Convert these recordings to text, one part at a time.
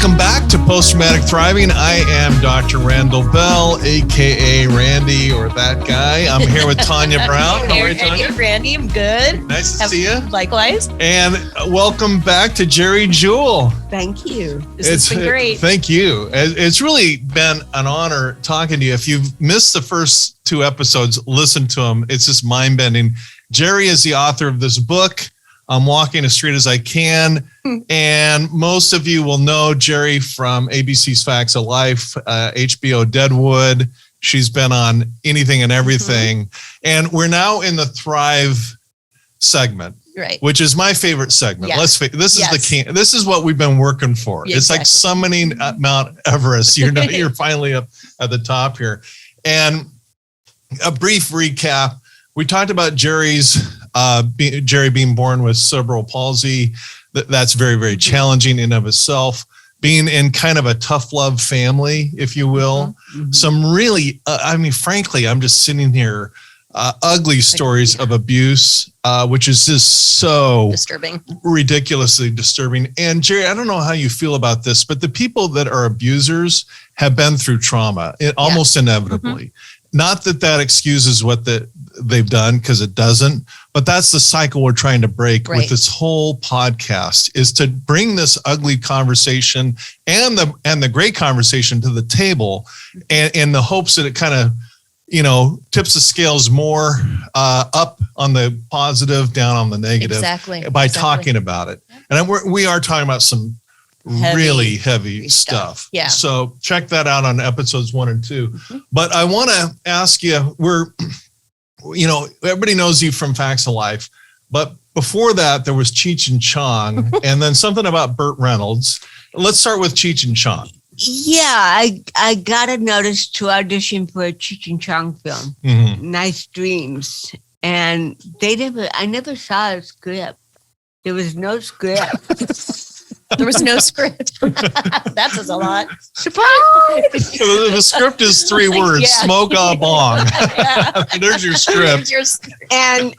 Welcome back to Post-Traumatic Thriving. I am Dr. RandallBell, a.k.a. Randy, or that guy. I'm here with Tanya Brown. How are you, Tanya? Hey, Randy, I'm good. Nice to see you. Likewise. And welcome back to Jewell. Thank you. This has been great. Thank you. It's really been an honor talking to you. If you've missed the first 2 episodes, listen to them. It's just mind-bending. Geri is the author of this book, I'm Walking as Straight as I Can. And most of you will know Geri from ABC's Facts of Life, HBO Deadwood. She's been on anything and everything. And we're now in the Thrive segment, right? Which is my favorite segment. Yeah. This is this is what we've been working for. Yeah, it's like summoning Mount Everest. You're finally up at the top here. And a brief recap. We talked about Geri being born with cerebral palsy. That's very, very challenging in of itself. Being in kind of a tough love family, if you will. Mm-hmm. Some really, frankly, I'm just sitting here, ugly stories of abuse, which is just so disturbing, ridiculously disturbing. And Geri, I don't know how you feel about this, but the people that are abusers have been through trauma, almost inevitably. Mm-hmm. Not that excuses what they've done, because it doesn't, but that's the cycle we're trying to break with this whole podcast, is to bring this ugly conversation and the great conversation to the table, and in the hopes that it kind of, tips the scales more up on the positive, down on the negative, by talking about it. And we are talking about some really heavy stuff. Yeah. So check that out on episodes 1 and 2. Mm-hmm. But I want to ask you, everybody knows you from Facts of Life, but before that there was Cheech and Chong, and then something about Burt Reynolds. Let's start with Cheech and Chong. Yeah, I got a notice to audition for a Cheech and Chong film, Nice Dreams, and I never saw a script. There was no script. There was no script. That says a lot. Surprise! The script is 3 words: smoke a bong. There's your script. And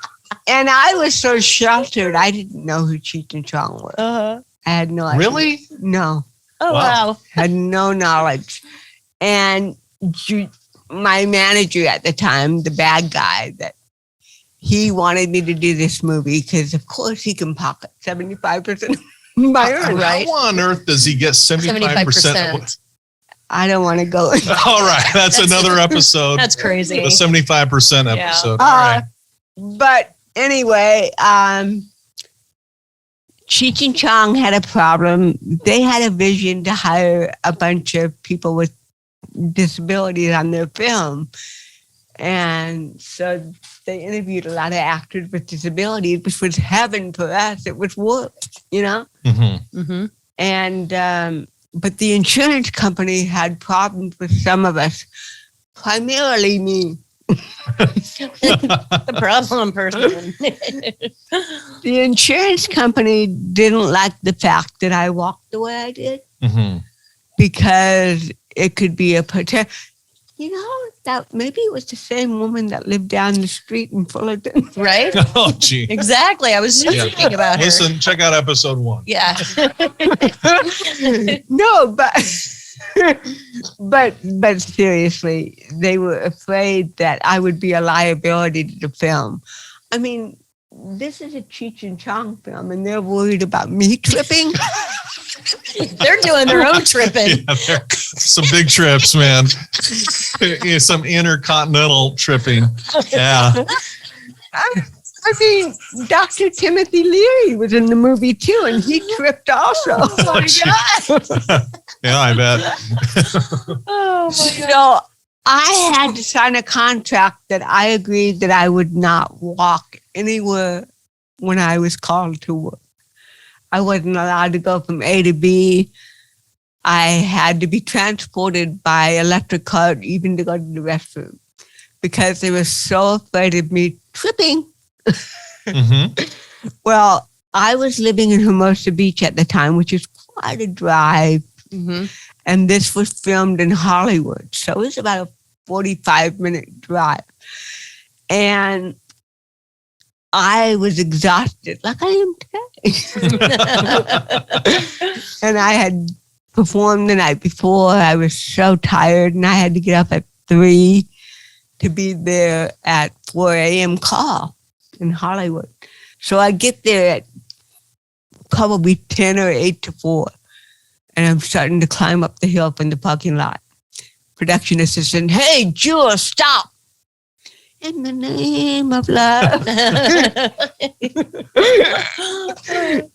I was so sheltered, I didn't know who Cheech and Chong was. I had no idea. Really? No. Oh, wow. Had no knowledge. And my manager at the time, the bad guy, that he wanted me to do this movie because, of course, he can pocket 75% of my earnings. Right? How on earth does he get 75%? I don't want to go. All right. That's another episode. That's crazy. The 75% episode. All right. But anyway, Cheech and Chong had a problem. They had a vision to hire a bunch of people with disabilities on their film. And so they interviewed a lot of actors with disabilities, which was heaven for us. It was work, Mm-hmm. Mm-hmm. And, but the insurance company had problems with some of us, primarily me. The problem person. The insurance company didn't like the fact that I walked the way I did, because it could be a potential. That maybe it was the same woman that lived down the street in Fullerton. Right? Oh, gee. Exactly. I was just thinking about her. Listen, check out episode 1. Yeah. No, but seriously, they were afraid that I would be a liability to the film. I mean, this is a Cheech and Chong film, and they're worried about me tripping. They're doing their own tripping. Yeah, some big trips, man. Some intercontinental tripping. Yeah. I mean, Dr. Timothy Leary was in the movie too, and he tripped also. Oh my God. Yeah, I bet. Oh my God. So I had to sign a contract that I agreed that I would not walk anywhere when I was called to work. I wasn't allowed to go from A to B. I had to be transported by electric cart even to go to the restroom, because they were so afraid of me tripping. Well, I was living in Hermosa Beach at the time, which is quite a drive. And this was filmed in Hollywood. So it was about a 45-minute drive. And I was exhausted, like I am today. And I had performed the night before. I was so tired, and I had to get up at 3 to be there at 4 a.m. call in Hollywood. So I get there at probably 10 or 8 to 4, and I'm starting to climb up the hill from the parking lot. Production assistant, hey, Jewell, stop. In the name of love.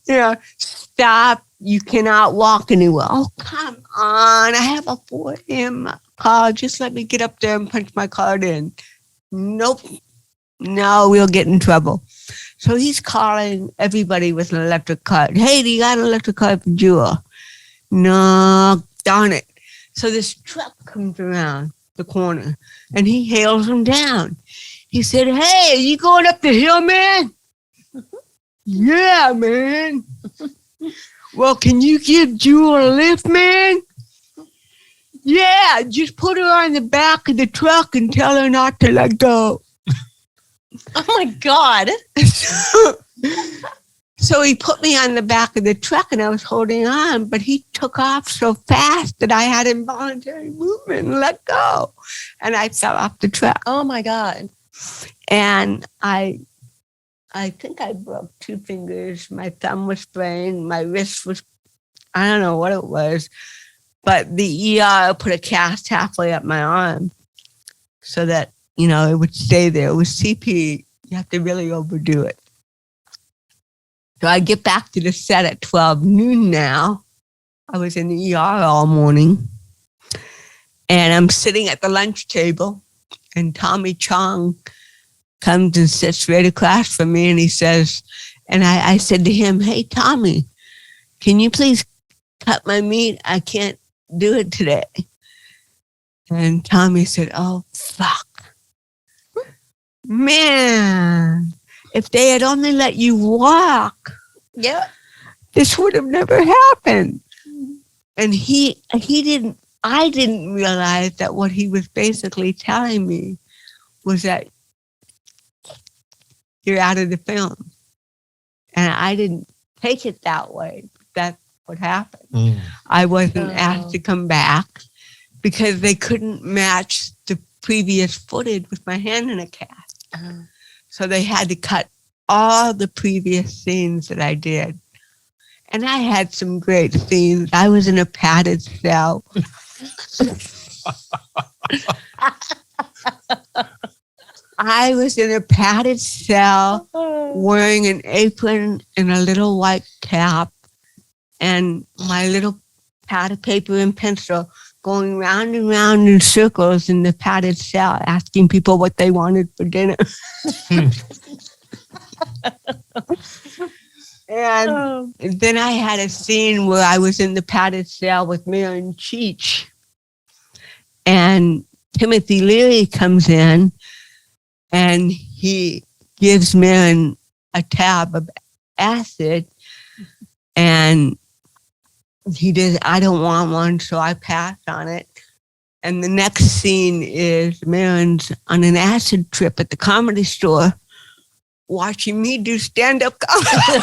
Yeah, stop. You cannot walk anywhere. Oh, come on. I have a 4 a.m. call. Just let me get up there and punch my card in. Nope. No, we'll get in trouble. So he's calling everybody with an electric card. Hey, do you got an electric card for Jewell? No, darn it. So this truck comes around the corner and he hails him down. He said, hey, are you going up the hill, man? Yeah, man. Well, can you give Jewell a lift, man? Yeah, just put her on the back of the truck and tell her not to let go. Oh my God. So he put me on the back of the truck and I was holding on, but he took off so fast that I had involuntary movement and let go. And I fell off the truck. Oh my God. And I think I broke 2 fingers. My thumb was sprained. My wrist was, I don't know what it was, but the ER put a cast halfway up my arm so that, it would stay there. It was CP. You have to really overdo it. So I get back to the set at 12 noon now. I was in the ER all morning. And I'm sitting at the lunch table. And Tommy Chong comes and sits right across from me. And he says, and I said to him, hey, Tommy, can you please cut my meat? I can't do it today. And Tommy said, oh, fuck. Man, if they had only let you walk, this would have never happened. And I didn't realize that what he was basically telling me was that you're out of the film. And I didn't take it that way. That's what happened. I wasn't asked to come back because they couldn't match the previous footage with my hand in a cast. So they had to cut all the previous scenes that I did. And I had some great scenes. I was in a padded cell. I was in a padded cell wearing an apron and a little white cap and my little pad of paper and pencil going round and round in circles in the padded cell, asking people what they wanted for dinner. And then I had a scene where I was in the padded cell with Mary and Cheech. And Timothy Leary comes in and he gives Mary a tab of acid. And he did, I don't want one, so I passed on it. And the next scene is Marin's on an acid trip at the Comedy Store watching me do stand-up comedy.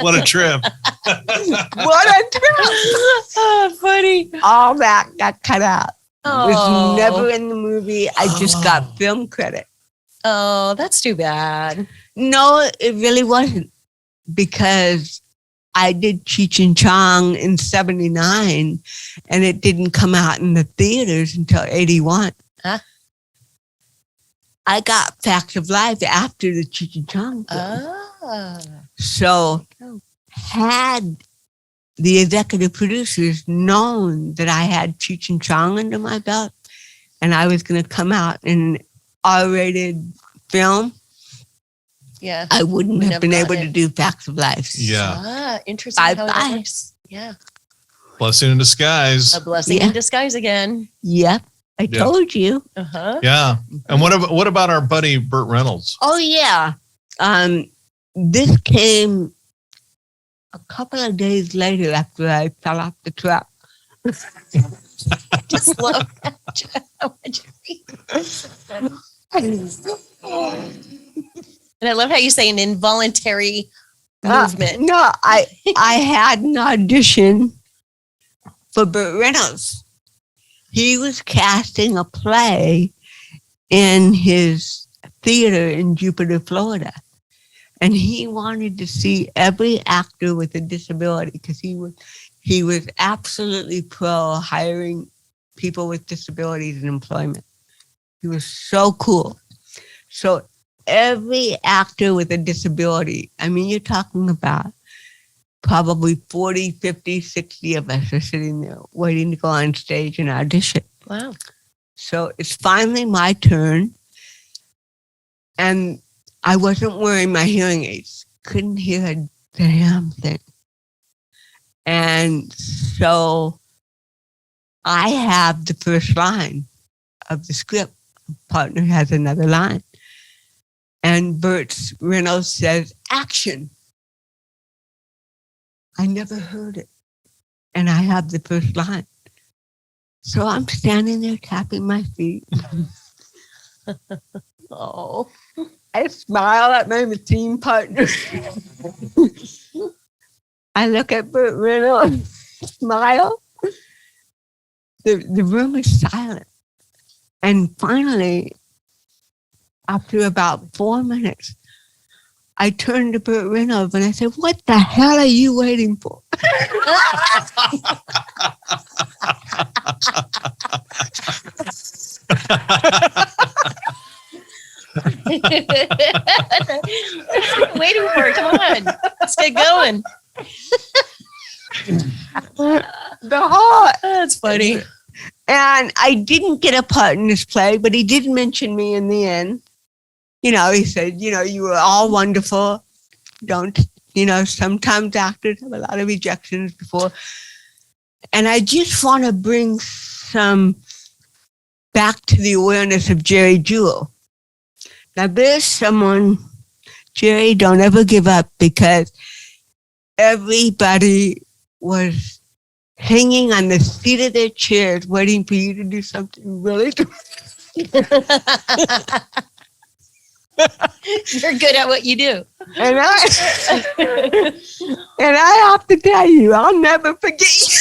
What a trip. What a trip. Oh, funny. All that got cut out. It was Oh. never in the movie. I just got film credit. Oh, that's too bad. No, it really wasn't, because I did Cheech and Chong in 79 and it didn't come out in the theaters until 81. Huh? I got Facts of Life after the Cheech and Chong film. So had the executive producers known that I had Cheech and Chong under my belt and I was going to come out in an R-rated film, Yeah. I wouldn't have Never been able gotten to it. do Facts of Life. Yeah. Interesting how that Bye-bye. works. Yeah. Blessing in disguise. A blessing Yeah. in disguise again. Yep. I Yeah. told you. Uh-huh. Yeah. And what about our buddy Burt Reynolds? Oh, yeah. This came a couple of days later after I fell off the truck. Just love how much. And I love how you say an involuntary movement. No, I had an audition for Burt Reynolds. He was casting a play in his theater in Jupiter, Florida. And he wanted to see every actor with a disability because he was absolutely pro hiring people with disabilities in employment. He was so cool. So every actor with a disability, I mean, you're talking about probably 40, 50, 60 of us are sitting there waiting to go on stage and audition. Wow. So it's finally my turn. And I wasn't wearing my hearing aids. Couldn't hear a damn thing. And so I have the first line of the script. Partner has another line. And Burt Reynolds says, action. I never heard it. And I have the first line. So I'm standing there tapping my feet. Oh. I smile at my team partner. I look at Burt Reynolds, smile. The room is silent. And finally, after about 4 minutes, I turned to Burt Reynolds and I said, what the hell are you waiting for? Waiting for it. Come on. Let's get going. That's funny. And I didn't get a part in this play, but he did mention me in the end. You know, he said, you know, you were all wonderful. Don't, you know, sometimes actors have a lot of rejections before. And I just want to bring some back to the awareness of Geri Jewell. Now, there's someone, Geri, don't ever give up, because everybody was hanging on the seat of their chairs waiting for you to do something really You're good at what you do. And I have to tell you, I'll never forget you.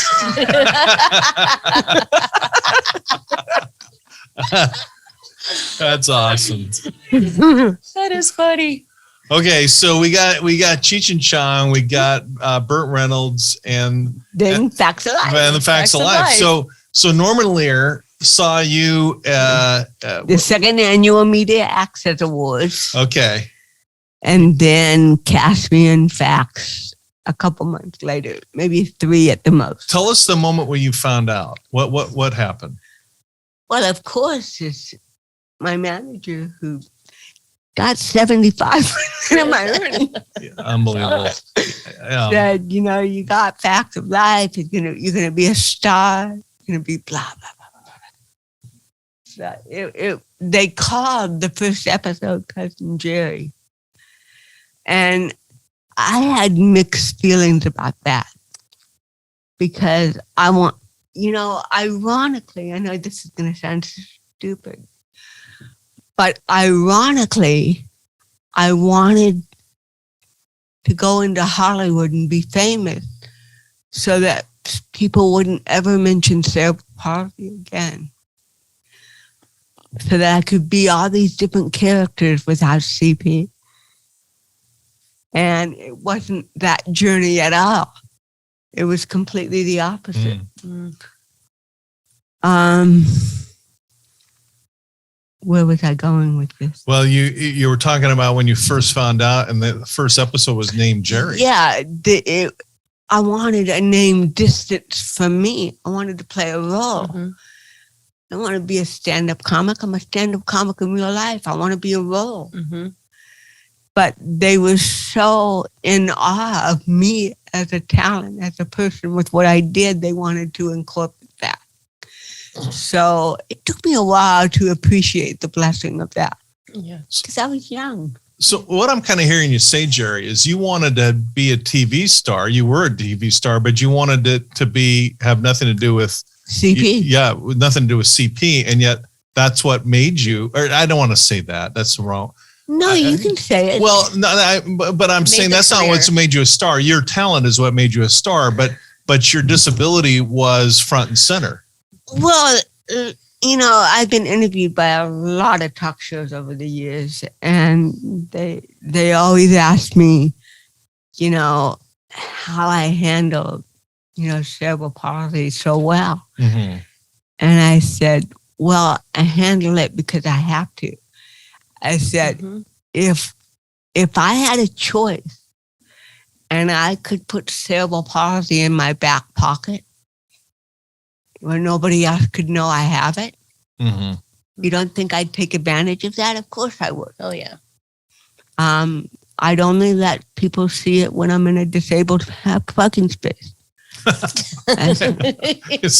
That's awesome. That is funny. Okay, so we got Cheech and Chong, we got Burt Reynolds, and Then Facts of Life. the Facts of Life. So Norman Lear saw you. The second annual Media Access Awards. Okay. And then cast me in Facts a couple months later, maybe 3 at the most. Tell us the moment when you found out. What happened? Well, of course, it's my manager who got 75% of my earnings. Unbelievable. Said, you know, you got Facts of Life. You're gonna be a star. You're gonna be blah blah blah blah. So they called the first episode Cousin Geri, and I had mixed feelings about that because I want, you know, ironically, I know this is gonna sound stupid, but ironically, I wanted to go into Hollywood and be famous so that people wouldn't ever mention cerebral palsy again. So that I could be all these different characters without CP. And it wasn't that journey at all. It was completely the opposite. Where was I going with this? Well, you were talking about when you first found out, and the first episode was named Geri. Yeah, I wanted a name distance from me. I wanted to play a role. Mm-hmm. I want to be a stand-up comic. I'm a stand-up comic in real life. I want to be a role. Mm-hmm. But they were so in awe of me as a talent, as a person with what I did. They wanted to incorporate that. So it took me a while to appreciate the blessing of that. Yeah. Because I was young. So what I'm kind of hearing you say, Geri, is you wanted to be a TV star. You were a TV star, but you wanted it to have nothing to do with CP. Nothing to do with CP. And yet that's what made you, or I don't want to say that. That's wrong. No, you can say it. Well, no, but I'm saying the that's not career. what's made you a star. Your talent is what made you a star, but your disability was front and center. Well, I've been interviewed by a lot of talk shows over the years, and they always ask me, how I handle, cerebral palsy so well. Mm-hmm. And I said, well, I handle it because I have to. I said, if I had a choice and I could put cerebral palsy in my back pocket where nobody else could know I have it, you don't think I'd take advantage of that? Of course I would. Oh, yeah. I'd only let people see it when I'm in a disabled parking space. So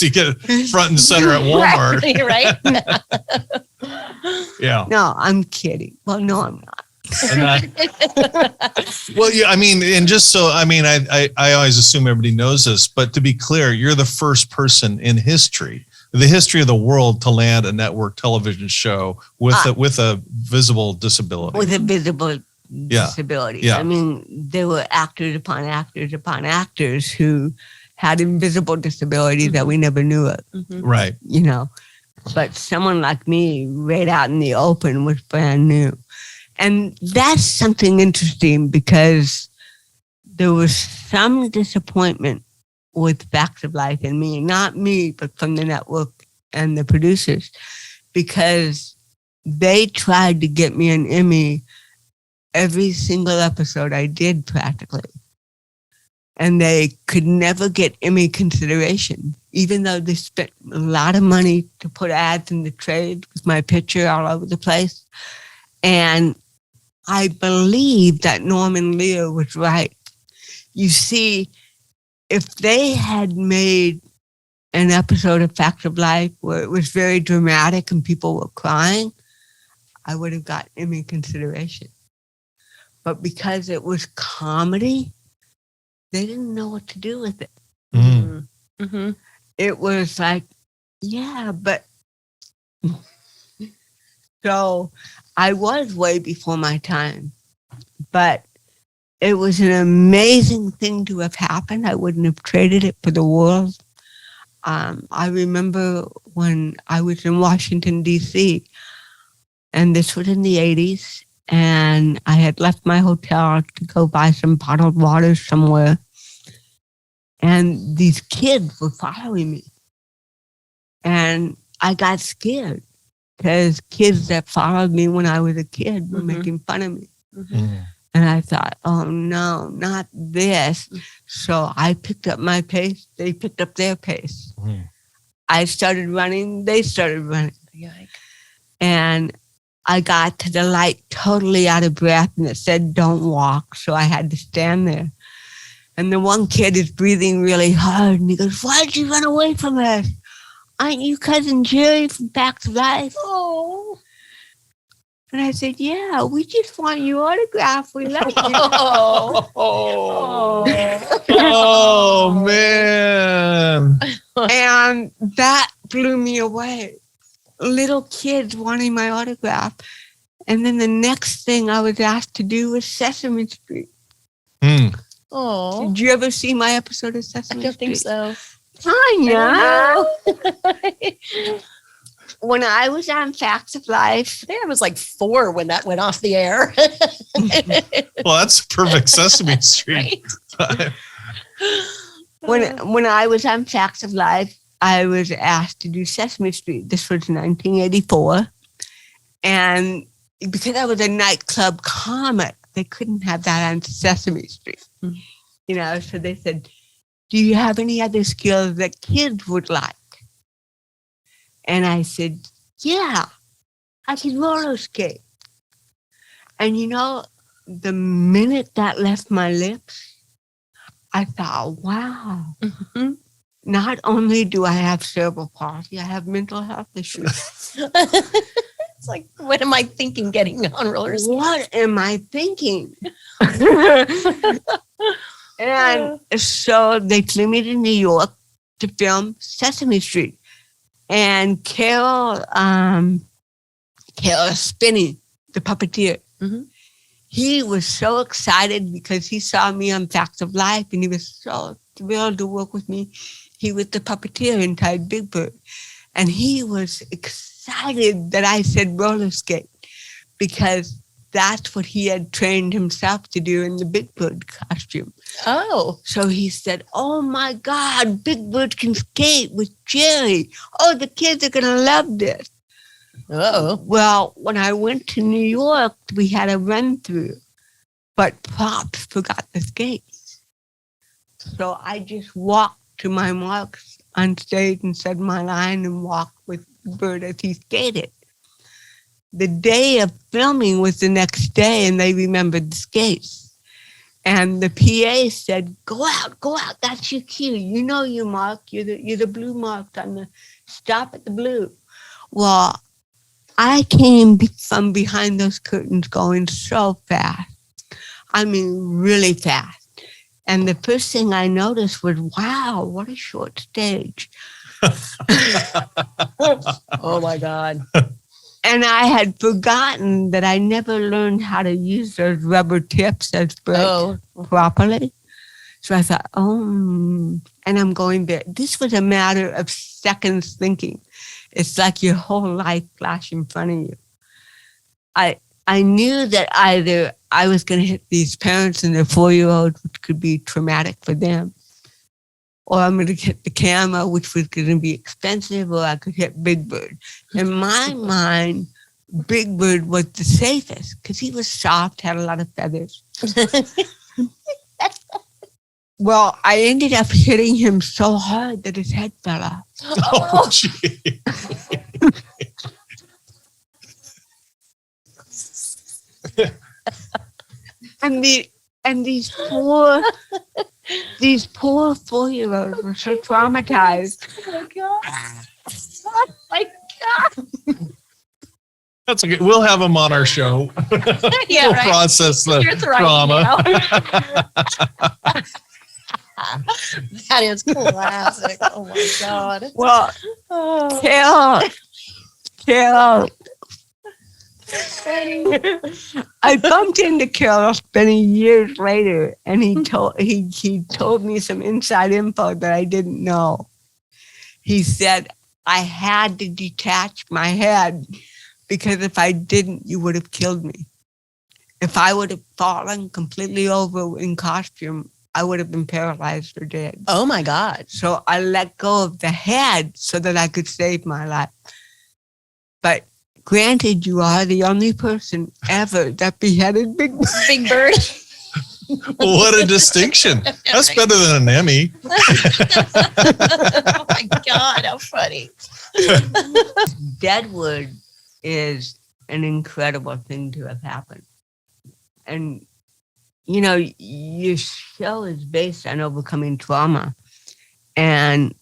you get front and center at Walmart. Right? Yeah. No, I'm kidding. Well, no, I'm not. Well, yeah, I mean, and just so, I mean, I always assume everybody knows this, but to be clear, you're the first person in the history of the world to land a network television show with a visible disability. With a visible disability. Yeah. I mean, there were actors upon actors upon actors who had invisible disabilities that we never knew of. Right. But someone like me right out in the open was brand new. And that's something interesting because there was some disappointment with Facts of Life in me, not me, but from the network and the producers, because they tried to get me an Emmy every single episode I did practically. And they could never get Emmy consideration, even though they spent a lot of money to put ads in the trade with my picture all over the place. And I believe that Norman Lear was right. You see, if they had made an episode of Facts of Life where it was very dramatic and people were crying, I would have got Emmy consideration. But because it was comedy, they didn't know what to do with it. It was like, yeah, but... So I was way before my time, but it was an amazing thing to have happened. I wouldn't have traded it for the world. I remember when I was in Washington, D.C., and this was in the 80s, and I had left my hotel to go buy some bottled water somewhere, and these kids were following me. And I got scared because kids that followed me when I was a kid were making fun of me. And I thought, oh no, not this. So I picked up my pace. They picked up their pace. I started running. They started running. And I got to the light totally out of breath and it said, don't walk. So I had to stand there. And the one kid is breathing really hard. And he goes, why'd you run away from us? Aren't you cousin Geri from Facts of Life? Oh. And I said, yeah, we just want your autograph. We love you. Oh, man. And that blew me away. Little kids wanting my autograph. And then the next thing I was asked to do was Sesame Street. Oh. Did you ever see my episode of Sesame Street? I don't think so. Tanya. When I was on Facts of Life, I think I was like 4 when that went off the air. Well, that's perfect Sesame Street. Right? when I was on Facts of Life, I was asked to do Sesame Street. This was 1984. And because I was a nightclub comic, they couldn't have that on Sesame Street. So they said, do you have any other skills that kids would like? And I said, yeah, I can roller skate. And the minute that left my lips, I thought, wow, not only do I have cerebral palsy, I have mental health issues. It's like, what am I thinking getting on roller skates? What am I thinking? And so they flew me to New York to film Sesame Street. And Carol Spinney, the puppeteer, Mhm. He was so excited because he saw me on Facts of Life, and he was so thrilled to work with me. He was the puppeteer inside Big Bird. And he was excited that I said roller skate because that's what he had trained himself to do in the Big Bird costume. Oh. So he said, oh my God, Big Bird can skate with Geri. Oh, the kids are going to love this. Oh. Well, when I went to New York, we had a run through, but Pops forgot the skates. So I just walked to my marks on stage and said my line and walked with Burt as he skated. The day of filming was the next day, and they remembered the skates. And the PA said, go out, that's your cue. You know your mark, you're the blue mark on the, stop at the blue. Well, I came from behind those curtains going so fast. I mean, really fast. And the first thing I noticed was, wow, what a short stage. Oh my God. And I had forgotten that I never learned how to use those rubber tips as brakes properly. So I thought, and I'm going there. This was a matter of seconds thinking. It's like your whole life flashed in front of you. I knew that either I was going to hit these parents and their 4-year-old, which could be traumatic for them, or I'm going to hit the camera, which was going to be expensive, or I could hit Big Bird. In my mind, Big Bird was the safest because he was soft, had a lot of feathers. Well, I ended up hitting him so hard that his head fell off. Oh, gee. And these poor 4-year-olds were so traumatized. Oh my God. Oh my God. That's okay. We'll have them on our show. Yeah, We'll right. process the You're throwing trauma. That is classic. Oh my God. Well, Oh. Carol. I bumped into Carol many years later, and he told me some inside info that I didn't know. He said I had to detach my head because if I didn't, you would have killed me. If I would have fallen completely over in costume, I would have been paralyzed or dead. Oh my God. So I let go of the head so that I could save my life. But granted, you are the only person ever that beheaded Big Bird. Big Bird. What a distinction. That's better than an Emmy. Oh my God, how funny. Deadwood is an incredible thing to have happened. And, you know, your show is based on overcoming trauma. And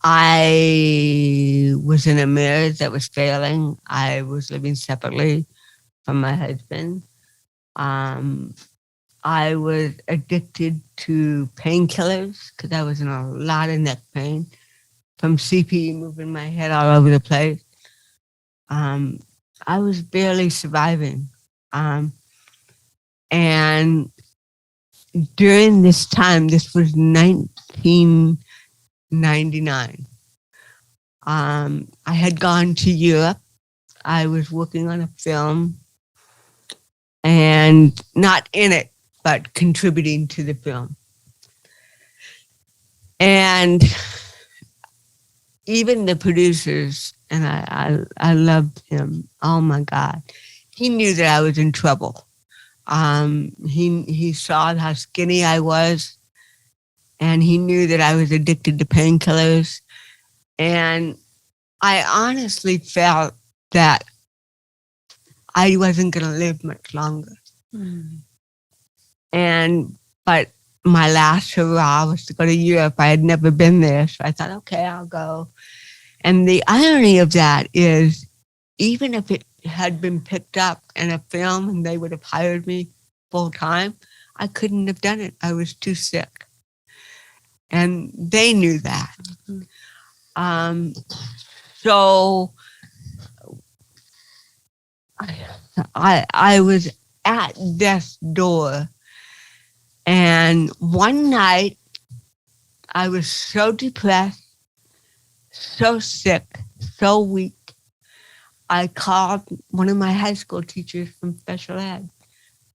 I was in a marriage that was failing. I was living separately from my husband. I was addicted to painkillers because I was in a lot of neck pain from CPE moving my head all over the place. I was barely surviving. And during this time, this was 1999. I had gone to Europe. I was working on a film and not in it, but contributing to the film. And even the producers, and I loved him. Oh my God. He knew that I was in trouble. He saw how skinny I was, and he knew that I was addicted to painkillers. And I honestly felt that I wasn't going to live much longer. But my last hurrah was to go to Europe. I had never been there, so I thought, okay, I'll go. And the irony of that is, even if it had been picked up in a film and they would have hired me full time, I couldn't have done it. I was too sick. And they knew that. So I was at death's door. And one night, I was so depressed, so sick, so weak. I called one of my high school teachers from special ed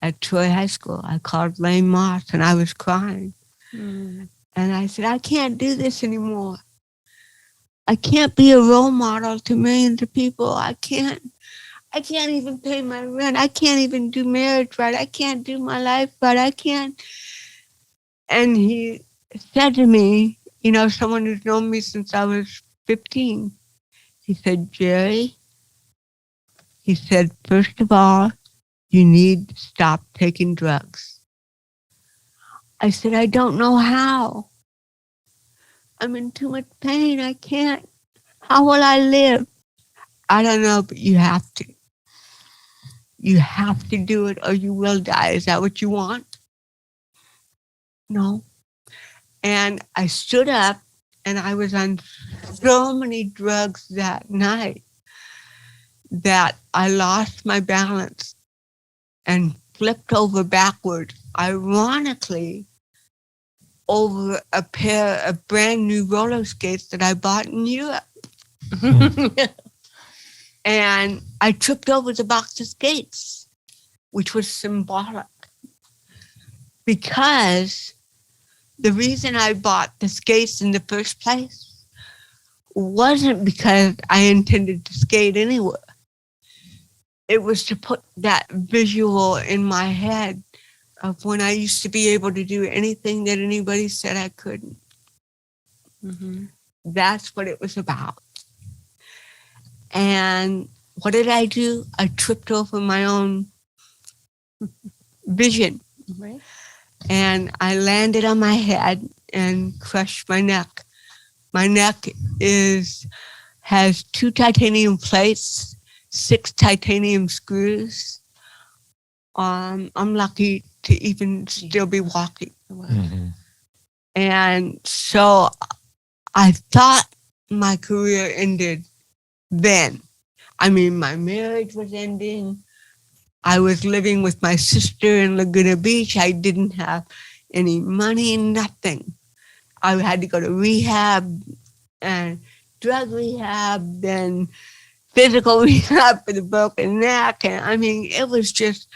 at Troy High School. I called Lane Moss, and I was crying. And I said, I can't do this anymore. I can't be a role model to millions of people. I can't even pay my rent. I can't even do marriage right. I can't do my life right. I can't. And he said to me, you know, someone who's known me since I was 15, he said, Geri, he said, first of all, you need to stop taking drugs. I said, I don't know how. I'm in too much pain. I can't. How will I live? I don't know, but you have to. You have to do it or you will die. Is that what you want? No. And I stood up and I was on so many drugs that night that I lost my balance and flipped over backward, ironically, over a pair of brand new roller skates that I bought in Europe. And I tripped over the box of skates, which was symbolic. Because the reason I bought the skates in the first place wasn't because I intended to skate anywhere. It was to put that visual in my head of when I used to be able to do anything that anybody said I couldn't. That's what it was about. And what did I do? I tripped over my own vision. Right. And I landed on my head and crushed my neck. My neck has 2 titanium plates, 6 titanium screws. I'm lucky to even still be walking. And so I thought my career ended then. I mean, my marriage was ending. I was living with my sister in Laguna Beach. I didn't have any money, nothing. I had to go to rehab and drug rehab, then physical rehab for the broken neck. And I mean, it was just,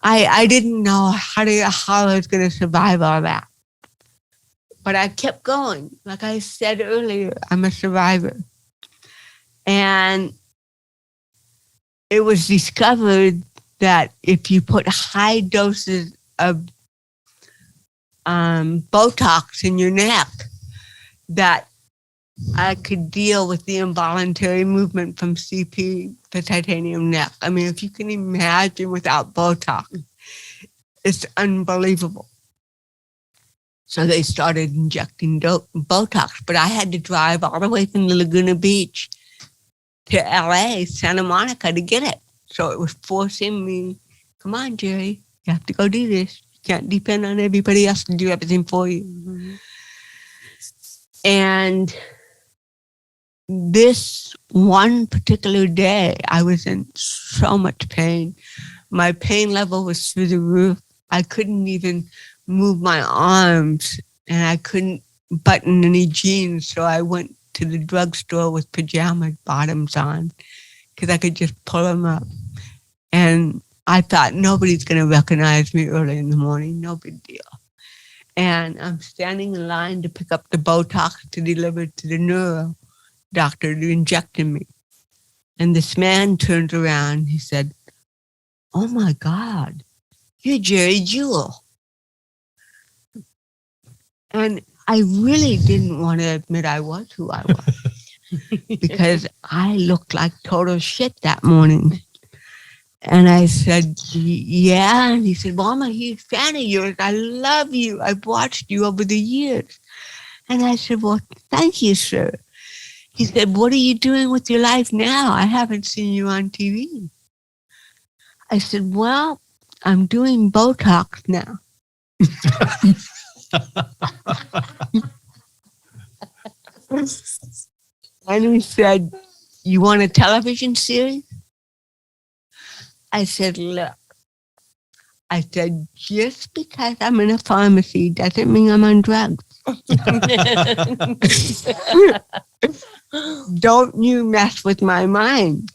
I didn't know how I was going to survive all that. But I kept going. Like I said earlier, I'm a survivor. And it was discovered that if you put high doses of Botox in your neck, that I could deal with the involuntary movement from CP for titanium neck. I mean, if you can imagine without Botox, it's unbelievable. So they started injecting Botox, but I had to drive all the way from the Laguna Beach to LA, Santa Monica to get it. So it was forcing me, come on, Geri, you have to go do this. You can't depend on everybody else to do everything for you. And this one particular day, I was in so much pain. My pain level was through the roof. I couldn't even move my arms and I couldn't button any jeans. So I went to the drugstore with pajama bottoms on because I could just pull them up. And I thought nobody's going to recognize me early in the morning. No big deal. And I'm standing in line to pick up the Botox to deliver to the neuro doctor to inject in me. And this man turned around. He said, oh my God, you're Geri Jewell. And I really didn't want to admit I was who I was because I looked like total shit that morning. And I said, yeah. And he said, well, I'm a huge fan of yours. I love you. I've watched you over the years. And I said, well, thank you, sir. He said, what are you doing with your life now? I haven't seen you on TV. I said, well, I'm doing Botox now. And he said, you want a television series? I said, look, I said, just because I'm in a pharmacy doesn't mean I'm on drugs. Don't you mess with my mind.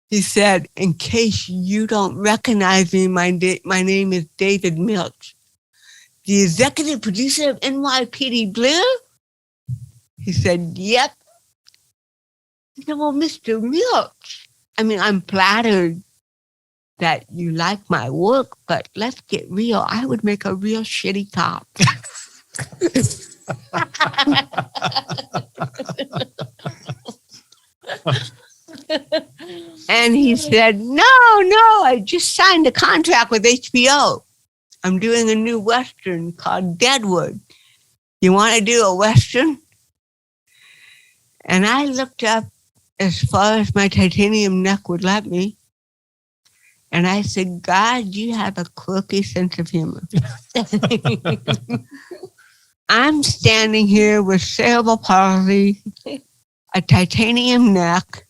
He said, in case you don't recognize me, my name is David Milch, the executive producer of NYPD Blue. He said, yep. I said, well, Mr. Milch, I mean, I'm flattered that you like my work, but let's get real. I would make a real shitty cop. And he said, no, I just signed a contract with HBO. I'm doing a new Western called Deadwood. You want to do a Western? And I looked up as far as my titanium neck would let me. And I said, God, you have a quirky sense of humor. I'm standing here with cerebral palsy, a titanium neck,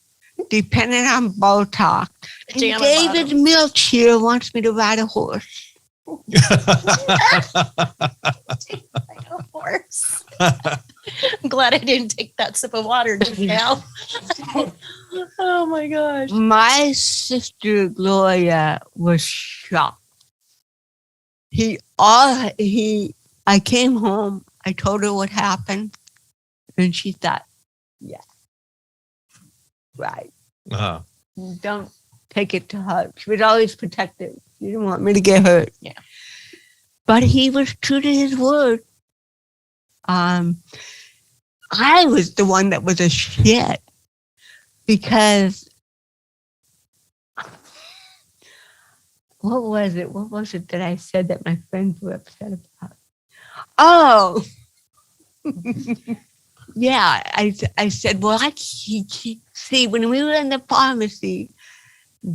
dependent on Botox. And David Milch here wants me to ride a horse. Like a horse. I'm glad I didn't take that sip of water just now. Oh my gosh. My sister Gloria was shocked. I came home, I told her what happened, and she thought, yeah, right. Uh-huh. Don't take it to heart. She was always protective. She didn't want me to get hurt. Yeah. But he was true to his word. I was the one that was a shit because what was it that I said that my friends were upset about? Oh, yeah. I said, well, see, when we were in the pharmacy,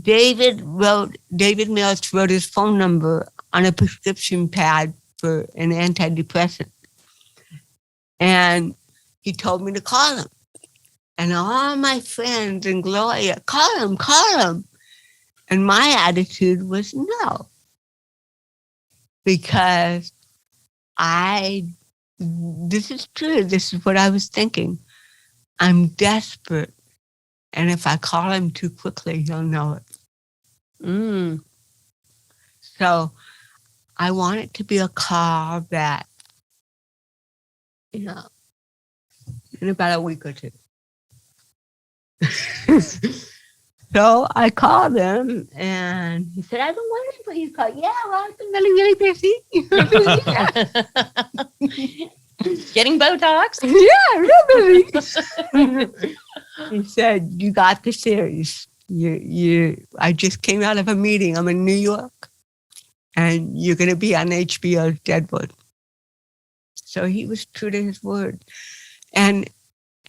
David Milch wrote his phone number on a prescription pad for an antidepressant. And he told me to call him. And all my friends and Gloria, call him. And my attitude was no. Because this is true. This is what I was thinking. I'm desperate. And if I call him too quickly, he'll know it. So I want it to be a call that, in about a week or two. So I called him and he said, I've been waiting for you to call. Yeah, well, I've been really, really busy. Getting Botox? Yeah, really busy. He said, you got the series. I just came out of a meeting. I'm in New York. And you're going to be on HBO's Deadwood. So he was true to his word. And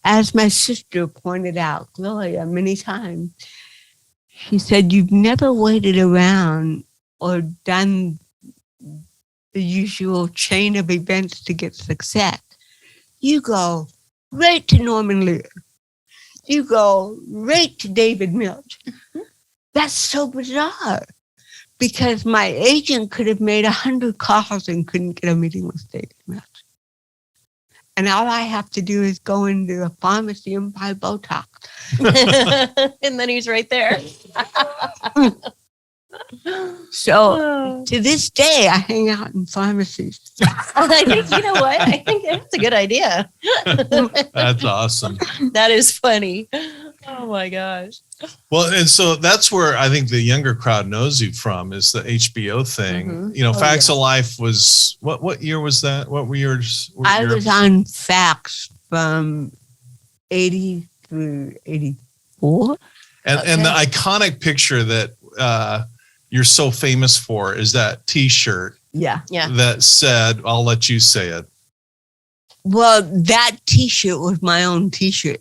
as my sister pointed out, Gloria, many times, she said, you've never waited around or done the usual chain of events to get success. You go right to Norman Lear. You go right to David Milch. That's so bizarre. Because my agent could have made 100 calls and couldn't get a meeting with David Milch. And all I have to do is go into a pharmacy and buy Botox. And then he's right there. So to this day, I hang out in pharmacies. I think, you know what? I think that's a good idea. That's awesome. That is funny. Oh my gosh. Well, and so that's where I think the younger crowd knows you from is the HBO thing. Mm-hmm. Facts of Life was what year was that? What years? I was on Facts from 80 through 84. And the iconic picture that you're so famous for is that T-shirt. Yeah. That said, I'll let you say it. Well, that T-shirt was my own T-shirt.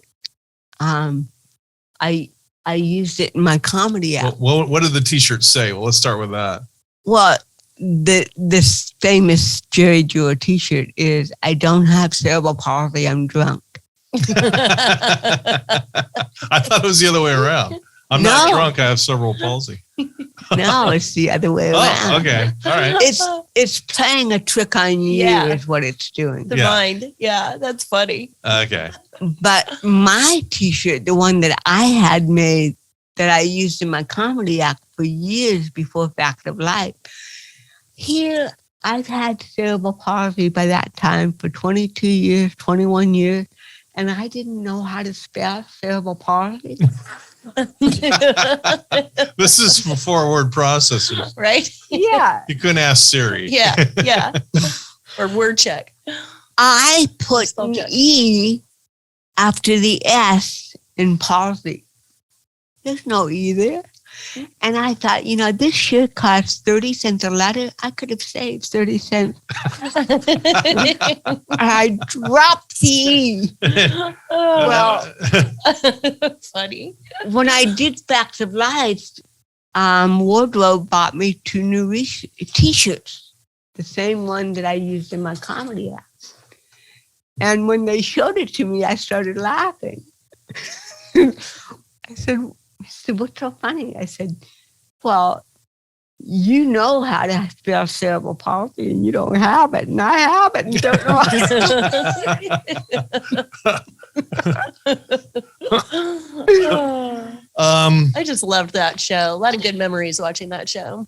I used it in my comedy act. What did the T-shirt say? Well, let's start with that. Well, this famous Jerry Jewell T-shirt is, I don't have cerebral palsy, I'm drunk. I thought it was the other way around. I'm not drunk, I have cerebral palsy. No, it's the other way around. Oh, okay. All right. It's playing a trick on you Yeah. is what it's doing. The Yeah. mind. Yeah, that's funny. Okay. But my t-shirt, the one that I had made that I used in my comedy act for years before Fact of Life. Here, I've had cerebral palsy by that time for 22 years, 21 years, and I didn't know how to spell cerebral palsy. This is before word processors. Right? Yeah. You couldn't ask Siri. Yeah, yeah. Or word check. I put Spell an check. E after the S in palsy. There's no E there. And I thought, this shirt costs 30 cents a letter. I could have saved 30 cents. I dropped the E. Well, funny. When I did Facts of Life, Wardrobe bought me 2 new t-shirts, the same one that I used in my comedy act. And when they showed it to me, I started laughing. I said, what's so funny? I said, well, you know how to spell cerebral palsy and you don't have it. And I have it and don't know I just loved that show. A lot of good memories watching that show.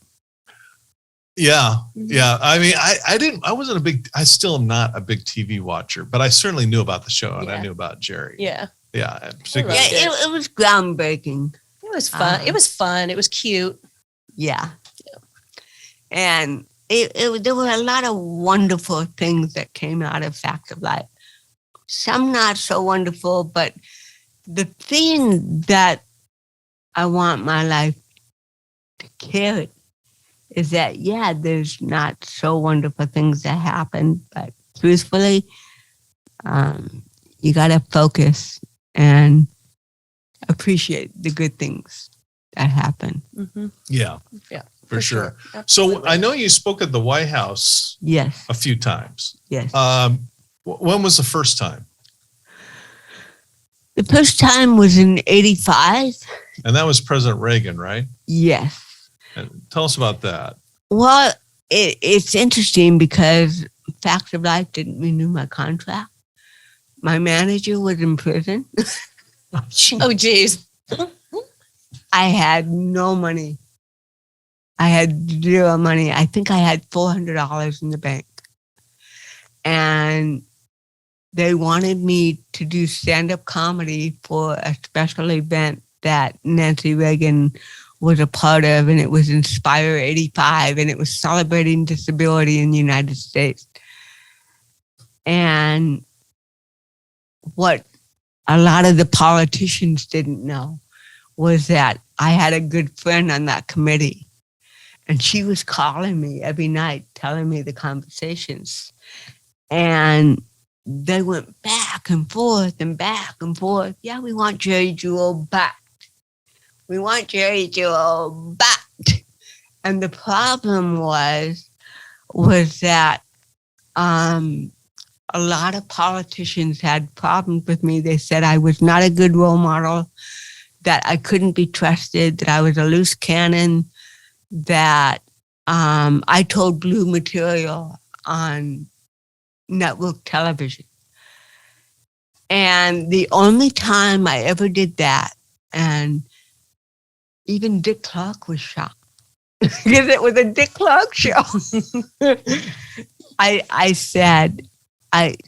Yeah. Yeah. I mean, I still am not a big TV watcher, but I certainly knew about the show and I Yeah. knew about Jerry. Yeah. Yeah. Right. it was groundbreaking. It was fun. It was fun. It was cute. Yeah. And there were a lot of wonderful things that came out of Fact of Life. Some not so wonderful, but the thing that I want my life to carry is that, there's not so wonderful things that happen, but truthfully, you got to focus and appreciate the good things that happen. Mm-hmm. Yeah. Yeah. For sure. So Absolutely. I know you spoke at the White House Yes. a few times. Yes. When was the first time? The first time was in 85. And that was President Reagan, right? Yes. And tell us about that. Well, it's interesting because Facts of Life didn't renew my contract. My manager was in prison. Oh, geez. I had no money. I had zero money. I think I had $400 in the bank. And they wanted me to do stand-up comedy for a special event that Nancy Reagan was a part of, and it was Inspire 85, and it was celebrating disability in the United States. And what a lot of the politicians didn't know was that I had a good friend on that committee. And she was calling me every night, telling me the conversations. And they went back and forth and back and forth. Yeah, we want Jerry Jewell back. We want Jerry Jewell back. And the problem was that a lot of politicians had problems with me. They said I was not a good role model, that I couldn't be trusted, that I was a loose cannon, that I told blue material on network television. And the only time I ever did that, and even Dick Clark was shocked, because it was a Dick Clark show. I said,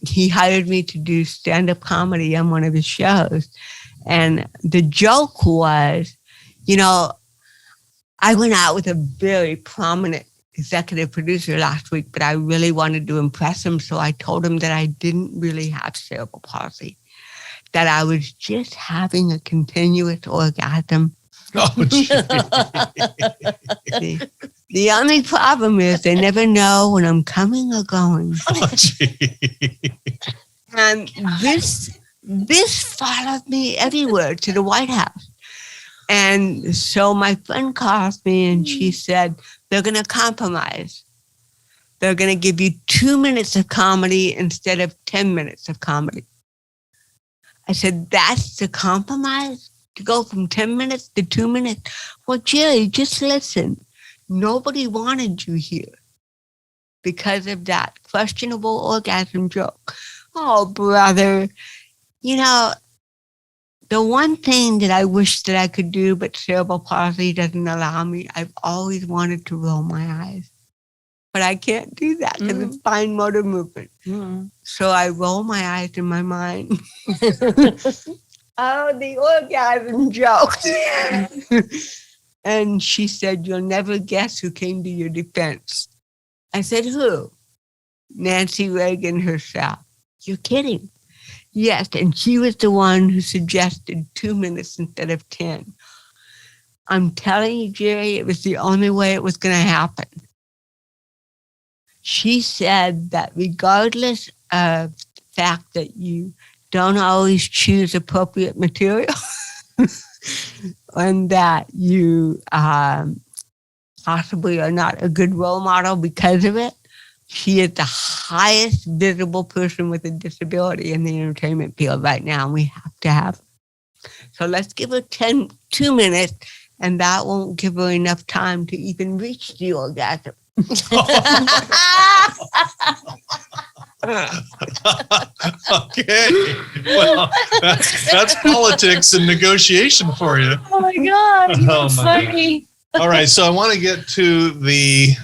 he hired me to do stand-up comedy on one of his shows. And the joke was, I went out with a very prominent executive producer last week, but I really wanted to impress him. So I told him that I didn't really have cerebral palsy, that I was just having a continuous orgasm. Oh, The only problem is they never know when I'm coming or going. And this followed me everywhere to the White House. And so my friend calls me and she said, they're going to compromise. They're going to give you 2 minutes of comedy instead of 10 minutes of comedy. I said, that's the compromise? to go from 10 minutes to 2 minutes. Well, Jerry, just listen. Nobody wanted you here because of that questionable orgasm joke. Oh, brother. You know, the one thing that I wish that I could do, but cerebral palsy doesn't allow me, I've always wanted to roll my eyes. But I can't do that because it's fine motor movement. So I roll my eyes in my mind. Oh, the orgasm joke. And she said, you'll never guess who came to your defense. I said, who? Nancy Reagan herself. You're kidding. Yes, and she was the one who suggested 2 minutes instead of 10. I'm telling you, Jerry, it was the only way it was going to happen. She said that regardless of the fact that you don't always choose appropriate material and that you possibly are not a good role model because of it, she is the highest visible person with a disability in the entertainment field right now, and we have to have her. So let's give her 2 minutes, and that won't give her enough time to even reach the orgasm. Okay. Well, that's politics and negotiation for you. Oh my God. Oh That's my funny. All right. So I want to get to the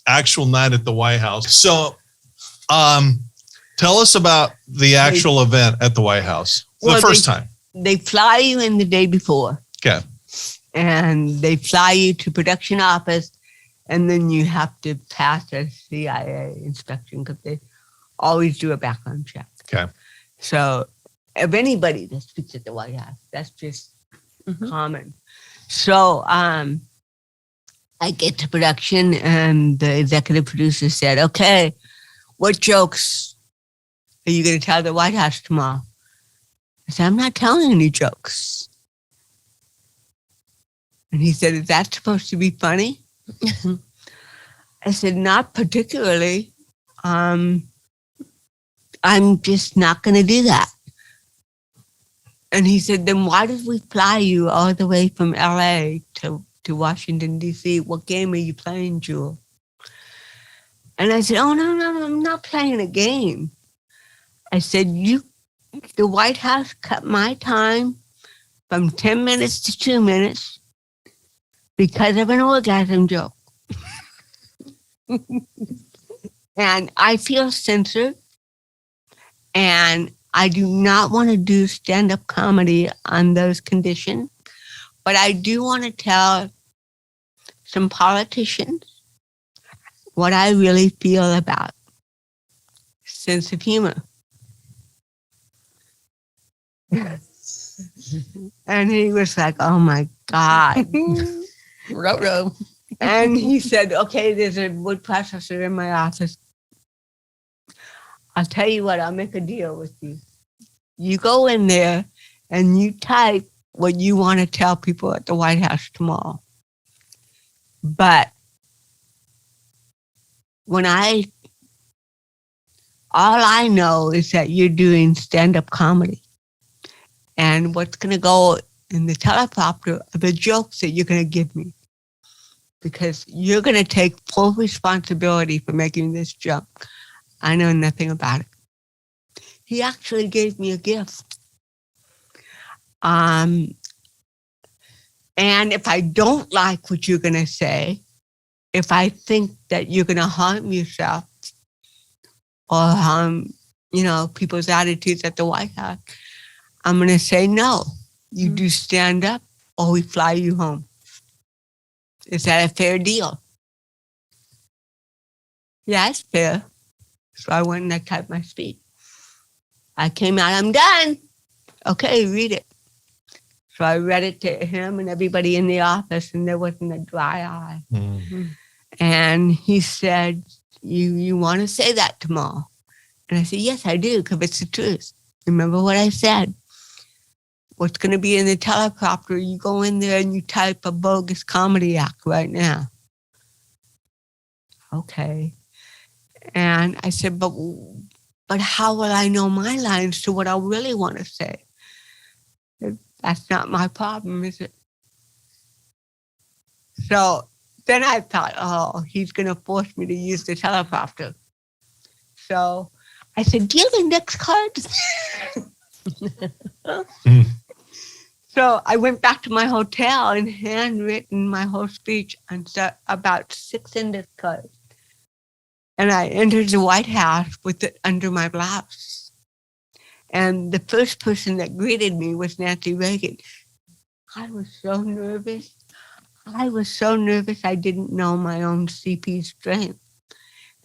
actual night at the White House. So tell us about the actual event at the White House. The first time. They fly you in the day before. Okay. And they fly you to production office, and then you have to pass a CIA inspection because they always do a background check. Okay. So if anybody that speaks at the White House, that's just common. So I get to production, and the executive producer said, okay, what jokes are you going to tell the White House tomorrow? I said, I'm not telling any jokes. And he said, is that supposed to be funny? I said, not particularly. I'm just not going to do that. And he said, then why did we fly you all the way from LA to Washington, D.C.? What game are you playing, Jewell? And I said, oh, no, I'm not playing a game. I said, the White House cut my time from 10 minutes to 2 minutes because of an orgasm joke. And I feel censored, and I do not want to do stand-up comedy on those conditions, but I do want to tell some politicians what I really feel about sense of humor. And he was like, oh my God. Row. And he said, okay, there's a wood processor in my office. I'll tell you what, I'll make a deal with you. You go in there and you type what you want to tell people at the White House tomorrow. But all I know is that you're doing stand-up comedy. And what's going to go in the teleprompter are the jokes that you're going to give me. Because you're going to take full responsibility for making this joke. I know nothing about it. He actually gave me a gift. And if I don't like what you're going to say, if I think that you're going to harm yourself or harm, people's attitudes at the White House, I'm going to say no. You do stand up or we fly you home. Is that a fair deal? Yeah, it's fair. So I went and I typed my speech. I came out, I'm done. Okay, read it. So I read it to him and everybody in the office, and there wasn't a dry eye. Mm-hmm. And he said, you want to say that tomorrow? And I said, yes, I do, because it's the truth. Remember what I said. What's going to be in the teleprompter, you go in there and you type a bogus comedy act right now. Okay. And I said, but how will I know my lines to what I really want to say? That's not my problem, is it? So then I thought, oh, he's going to force me to use the teleprompter. So I said, do you have index cards? So I went back to my hotel and handwritten my whole speech on about 6 index cards. And I entered the White House with it under my blouse. And the first person that greeted me was Nancy Reagan. I was so nervous. I didn't know my own CP strength.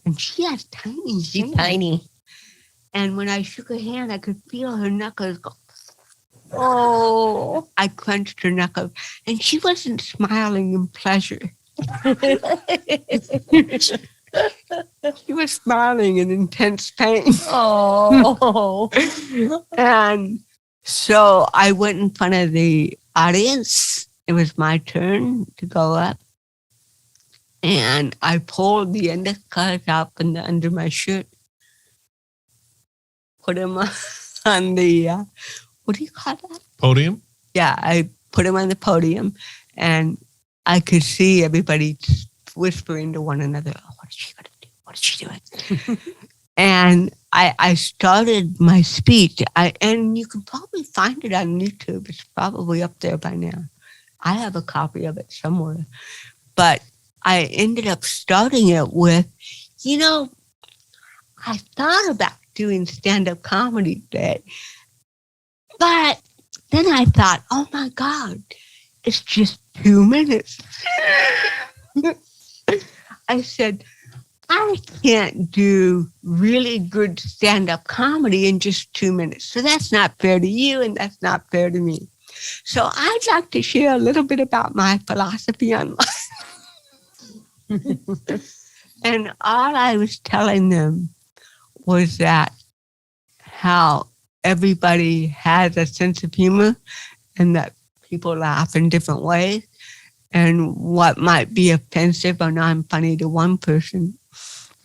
And she has tiny She's fingers. tiny. And when I shook her hand, I could feel her knuckles go. Oh. I clenched her knuckles. And she wasn't smiling in pleasure. She was smiling in intense pain. Oh. And so I went in front of the audience. It was my turn to go up. And I pulled the index cards out from under my shirt, put them on the, what do you call that? Podium? Yeah, I put them on the podium, and I could see everybody whispering to one another, oh, what is she going to do? What is she doing? And I started my speech, and you can probably find it on YouTube. It's probably up there by now. I have a copy of it somewhere. But I ended up starting it with, I thought about doing stand-up comedy today. But then I thought, oh my God, it's just 2 minutes. I said, I can't do really good stand-up comedy in just 2 minutes. So that's not fair to you, and that's not fair to me. So I'd like to share a little bit about my philosophy on life. And all I was telling them was that how everybody has a sense of humor and that people laugh in different ways. And what might be offensive or non-funny to one person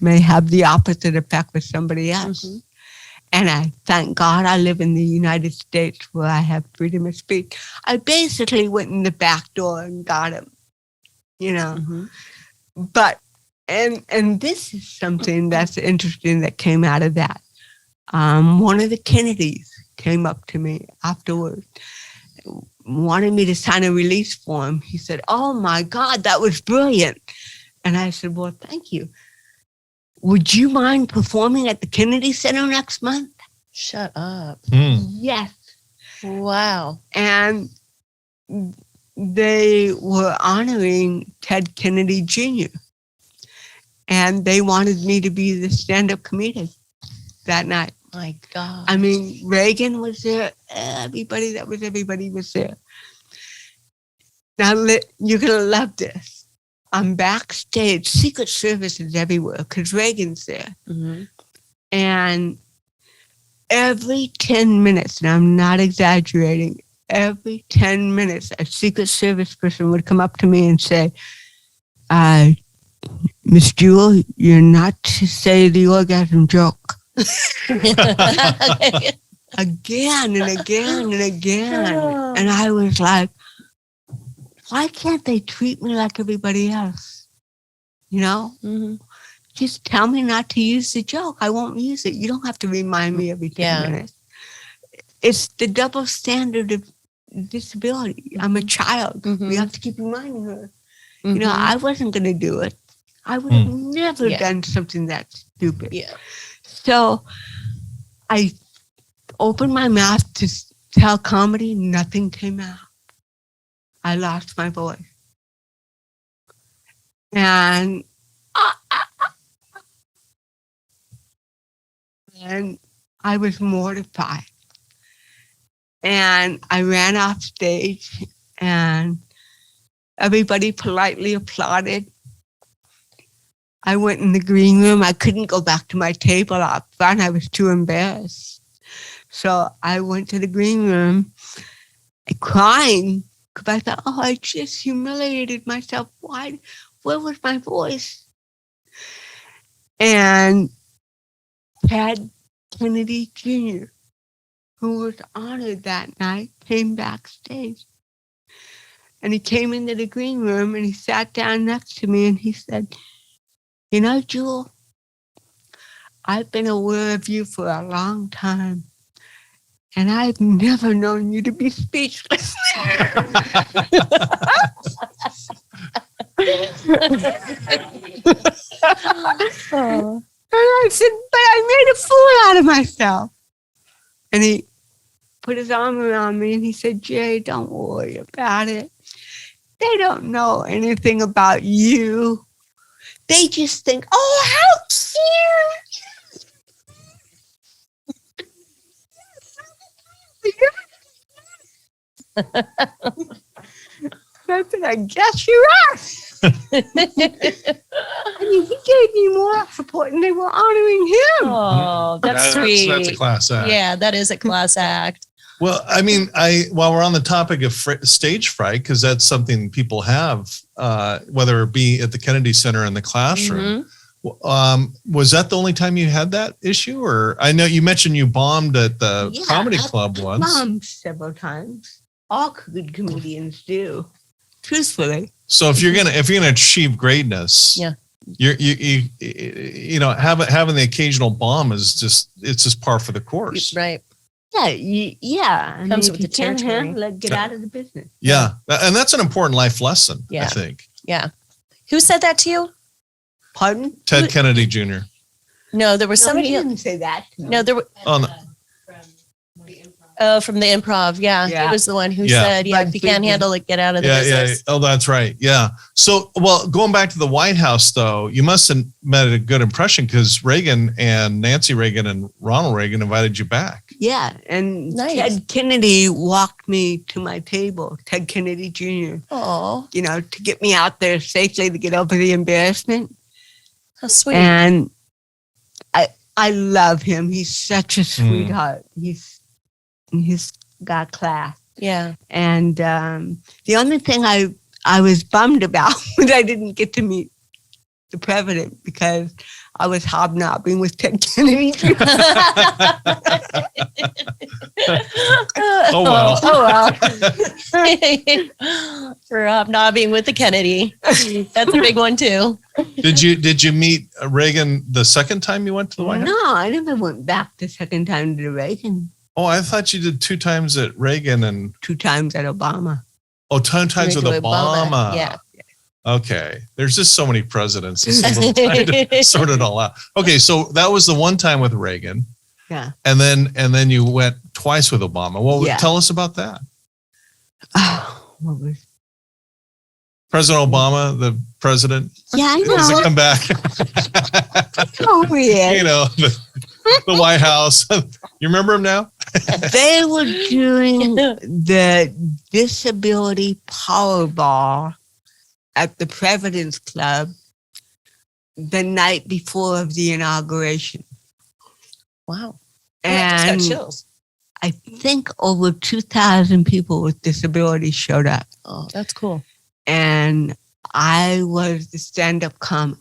may have the opposite effect with somebody else. Mm-hmm. And I thank God I live in the United States where I have freedom of speech. I basically went in the back door and got him, Mm-hmm. But, and this is something that's interesting that came out of that. One of the Kennedys came up to me afterwards, wanted me to sign a release form. He said, oh my God, that was brilliant. And I said, well, thank you. Would you mind performing at the Kennedy Center next month? Shut up. Yes. Wow. And they were honoring Ted Kennedy Jr. And they wanted me to be the stand-up comedian that night. My God. I mean, Reagan was there. Everybody was there. Now, you're going to love this. I'm backstage. Secret Service is everywhere because Reagan's there. Mm-hmm. And every 10 minutes, and I'm not exaggerating, every 10 minutes, a Secret Service person would come up to me and say, Miss Jewell, you're not to say the orgasm joke. Again and again and again. Oh. And I was like, why can't they treat me like everybody else? Mm-hmm. Just tell me not to use the joke. I won't use it. You don't have to remind me every 10 minutes. It's the double standard of disability. I'm a child. Mm-hmm. We have to keep reminding her. Mm-hmm. I wasn't going to do it. I would have never done something that stupid. Yeah. So I opened my mouth to tell comedy. Nothing came out. I lost my voice. And I was mortified. And I ran off stage and everybody politely applauded. I went in the green room. I couldn't go back to my table up front. I was too embarrassed. So I went to the green room crying because I thought, I just humiliated myself. Why? Where was my voice? And Ted Kennedy Jr. who was honored that night, came backstage. And he came into the green room and he sat down next to me and he said, "You know, Jewell, I've been aware of you for a long time. And I've never known you to be speechless." Oh. And I said, "But I made a fool out of myself." And he put his arm around me and he said, "Geri, don't worry about it. They don't know anything about you. They just think, oh, how cute." I said, "I guess you're right." I mean, he gave me more support and they were honoring him. Oh, that's sweet. That's a class act. Yeah, that is a class act. Well, I mean, while we're on the topic of stage fright, because that's something people have, whether it be at the Kennedy Center in the classroom. Was that the only time you had that issue? Or I know you mentioned you bombed at the comedy club once. Bombed several times. All good comedians do, truthfully. So if you're gonna achieve greatness, you know, having the occasional bomb is just par for the course. Right. Yeah. I Comes mean, with if the you can't territory. handle it, get out of the business. Yeah. And that's an important life lesson, I think. Yeah. Who said that to you? Pardon? Ted Kennedy Jr. No, there was somebody he who didn't say that. No, there were from the improv. Yeah. It was the one who said, if you can't handle it, get out of the business. Yeah. Oh, that's right. Yeah. So, well, going back to the White House, though, you must have made a good impression because Reagan and Nancy Reagan and Ronald Reagan invited you back. Yeah. And Ted Kennedy walked me to my table, Ted Kennedy Jr. Oh. You know, to get me out there safely to get over the embarrassment. How sweet. And I love him. He's such a sweetheart. He's got class. Yeah. And the only thing I was bummed about was I didn't get to meet the president because I was hobnobbing with Ted Kennedy. Oh, well. For hobnobbing with the Kennedy. That's a big one, too. Did you meet Reagan the second time you went to the White House? No, I never went back the second time to Reagan. Oh, I thought you did 2 times at Reagan and 2 times at Obama. Oh, 2 times with Obama. Yeah. Okay. There's just so many presidents. It's a little trying to sort it all out. Okay, so that was the one time with Reagan. Yeah. And then you went twice with Obama. Well, tell us about that. What was President Obama, the president. Yeah, I know. Does it come back? So weird. You know, the White House. You remember him now? They were doing the Disability Powerball at the President's Club the night before of the inauguration. Wow. And I just got chills. I think over 2,000 people with disabilities showed up. Oh, that's cool. And I was the stand-up comic.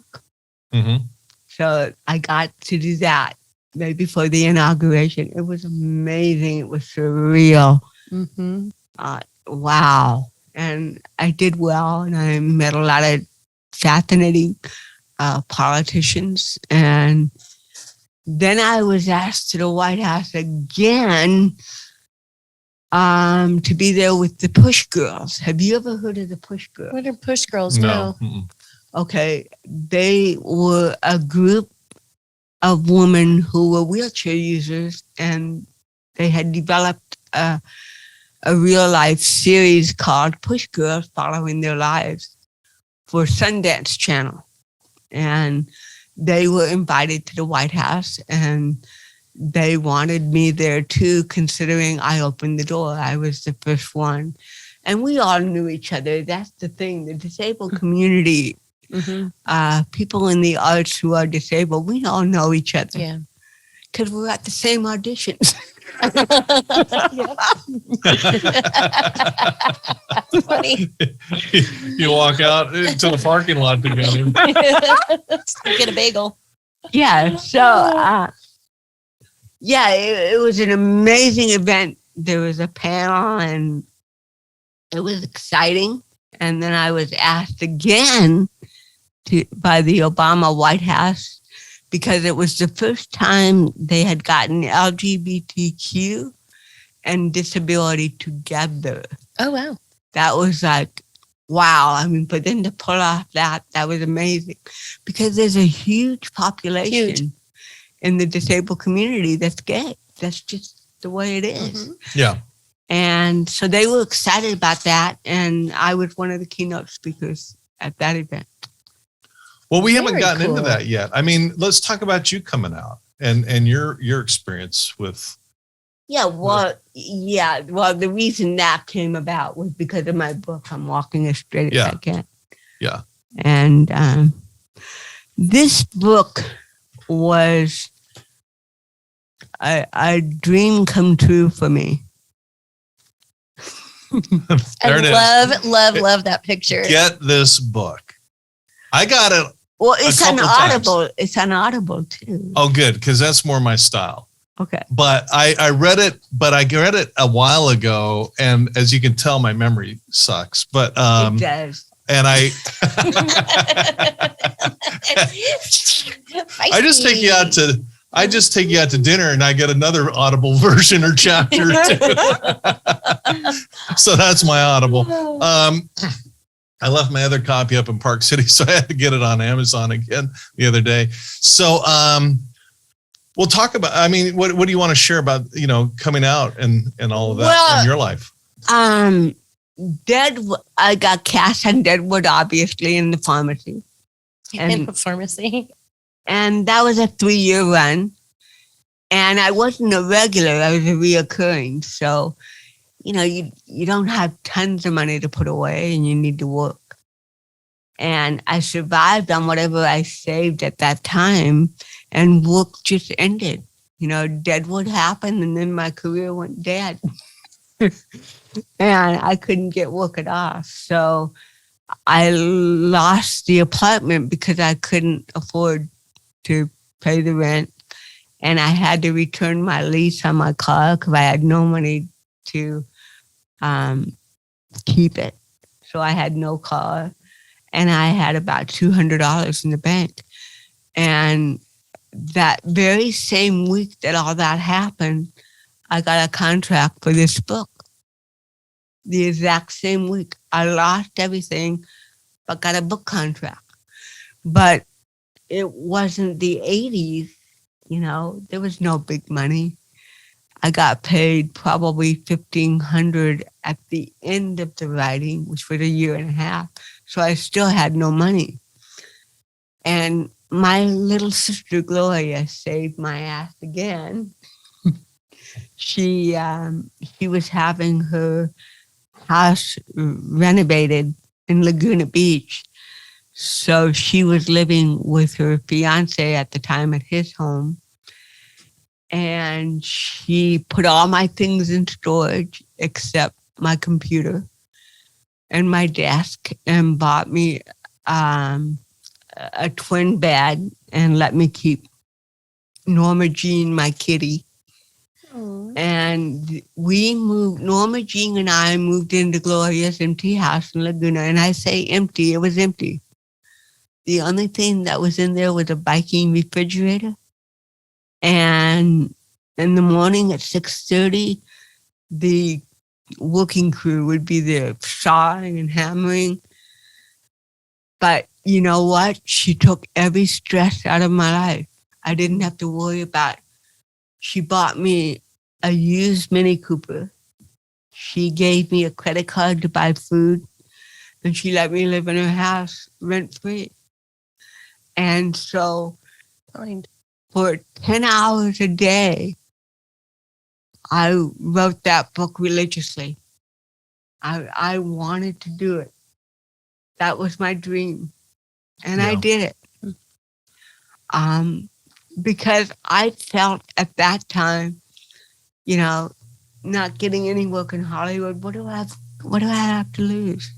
Mm-hmm. So I got to do that right before the inauguration. It was amazing. It was surreal. Mm-hmm. Wow. And I did well, and I met a lot of fascinating politicians. And then I was asked to the White House again to be there with the Push Girls. Have you ever heard of the Push Girls? What are Push Girls? No. Okay. They were a group of women who were wheelchair users, and they had developed a real life series called Push Girls, following their lives for Sundance Channel. And they were invited to the White House, and they wanted me there too, considering I opened the door. I was the first one. And we all knew each other. That's the thing. The disabled community, people in the arts who are disabled, we all know each other. Yeah. Because we're at the same auditions. Funny. You walk out into the parking lot together. Get a bagel. Yeah. So Yeah, it was an amazing event. There was a panel and it was exciting. And then I was asked again by the Obama White House because it was the first time they had gotten LGBTQ and disability together. Oh, wow. That was like, wow. I mean, for them to pull off that was amazing because there's a huge population in the disabled community that's gay. That's just the way it is. Mm-hmm. Yeah. And so they were excited about that. And I was one of the keynote speakers at that event. Well, we haven't Very gotten into cool. that yet. I mean, let's talk about you coming out and your experience with. Well, the reason that came about was because of my book, I'm Walking as Straight as I Can. Yeah. And this book was a dream come true for me. There it is. Love that picture. Get this book. I got it. Well, it's a on couple times. Audible. It's on Audible too. Oh, good, because that's more my style. Okay. But I read it, a while ago, and as you can tell, my memory sucks. But It does. and I just take you out to dinner, and I get another Audible version or chapter too. So that's my Audible. I left my other copy up in Park City, so I had to get it on Amazon again the other day. So we'll talk about, I mean, what do you want to share about, coming out and all of that in your life? Deadwood, I got cast on Deadwood, obviously, in the pharmacy. In the pharmacy. And that was a 3-year run. And I wasn't a regular, I was a reoccurring. So, you don't have tons of money to put away and you need to work. And I survived on whatever I saved at that time, and work just ended. Deadwood happened and then my career went dead. And I couldn't get work at all. So I lost the apartment because I couldn't afford to pay the rent. And I had to return my lease on my car because I had no money to keep it. So I had no car, and I had about $200 in the bank. And that very same week that all that happened, I got a contract for this book. The exact same week. I lost everything, but got a book contract. But it wasn't the 80s, there was no big money. I got paid probably $1,500 at the end of the writing, which was a year and a half. So I still had no money. And my little sister Gloria saved my ass again. She was having her house renovated in Laguna Beach. So she was living with her fiance at the time at his home. And she put all my things in storage except my computer and my desk, and bought me a twin bed and let me keep Norma Jean, my kitty. Aww. And we moved, Norma Jean and I moved into Gloria's empty house in Laguna. And I say empty, it was empty. The only thing that was in there was a Viking refrigerator. And in the morning at 6:30, the working crew would be there sawing and hammering. But you know what? She took every stress out of my life. I didn't have to worry about it. She bought me a used Mini Cooper. She gave me a credit card to buy food, and she let me live in her house rent-free. And so for 10 hours a day, I wrote that book religiously. I wanted to do it. That was my dream. And I did it. Because I felt at that time, not getting any work in Hollywood, what do I have to lose?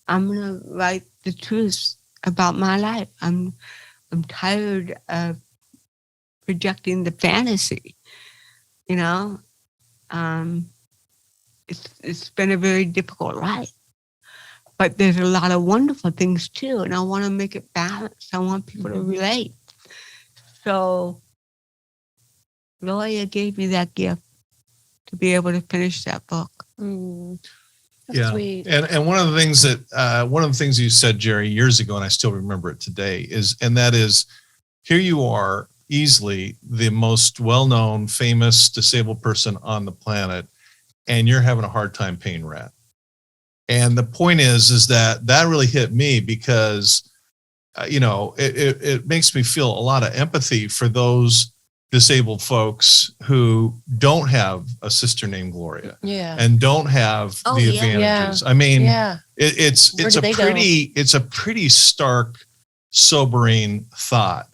I'm gonna write the truth about my life. I'm tired of projecting the fantasy. You know, it's been a very difficult life, but there's a lot of wonderful things too, and I want to make it balanced. I want people to relate. So Gloria gave me that gift to be able to finish that book. That's sweet. And one of the things you said, Geri, years ago, and I still remember it today, is here you are, easily the most well-known, famous disabled person on the planet, and you're having a hard time paying rent. And the point is that really hit me because, it makes me feel a lot of empathy for those disabled folks who don't have a sister named Gloria, and don't have the advantages. I mean, it's a pretty stark, sobering thought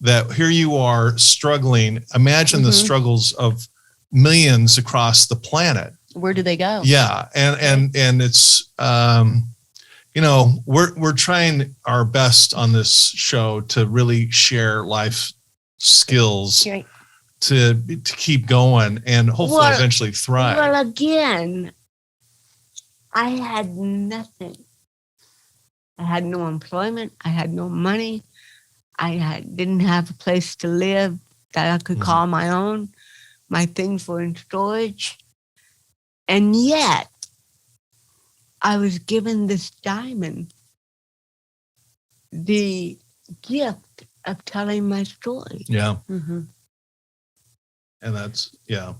that here you are struggling. Imagine the struggles of millions across the planet. Where do they go? Yeah, and it's we're trying our best on this show to really share life skills to keep going and hopefully eventually thrive. Well, again, I had nothing. I had no employment. I had no money. Didn't have a place to live that I could call my own. My things were in storage. And yet, I was given this diamond, the gift of telling my story. Yeah. And that's a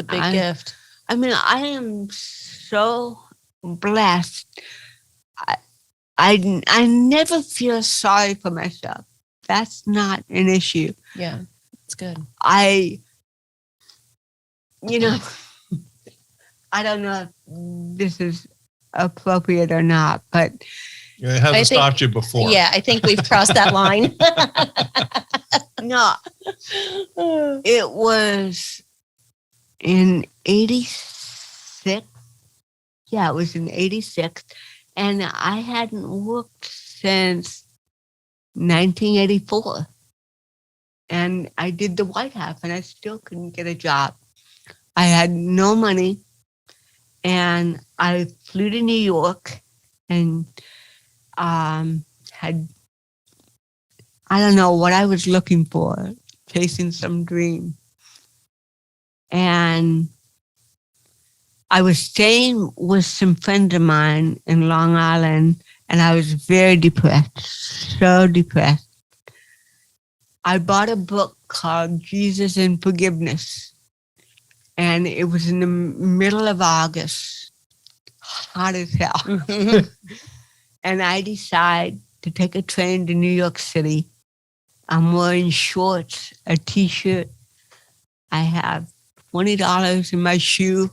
big gift. I mean, I am so blessed. I never feel sorry for myself. That's not an issue. Yeah, it's good. I don't know if this is appropriate or not, but it hasn't stopped you before. Yeah, I think we've crossed that line. No, it was in 86. Yeah, it was in 86. And I hadn't worked since 1984. And I did the White House and I still couldn't get a job. I had no money. And I flew to New York and had, I don't know what I was looking for, chasing some dream. And I was staying with some friends of mine in Long Island, and I was very depressed, so depressed. I bought a book called Jesus and Forgiveness, and it was in the middle of August, hot as hell. And I decide to take a train to New York City. I'm wearing shorts, a t-shirt. I have $20 in my shoe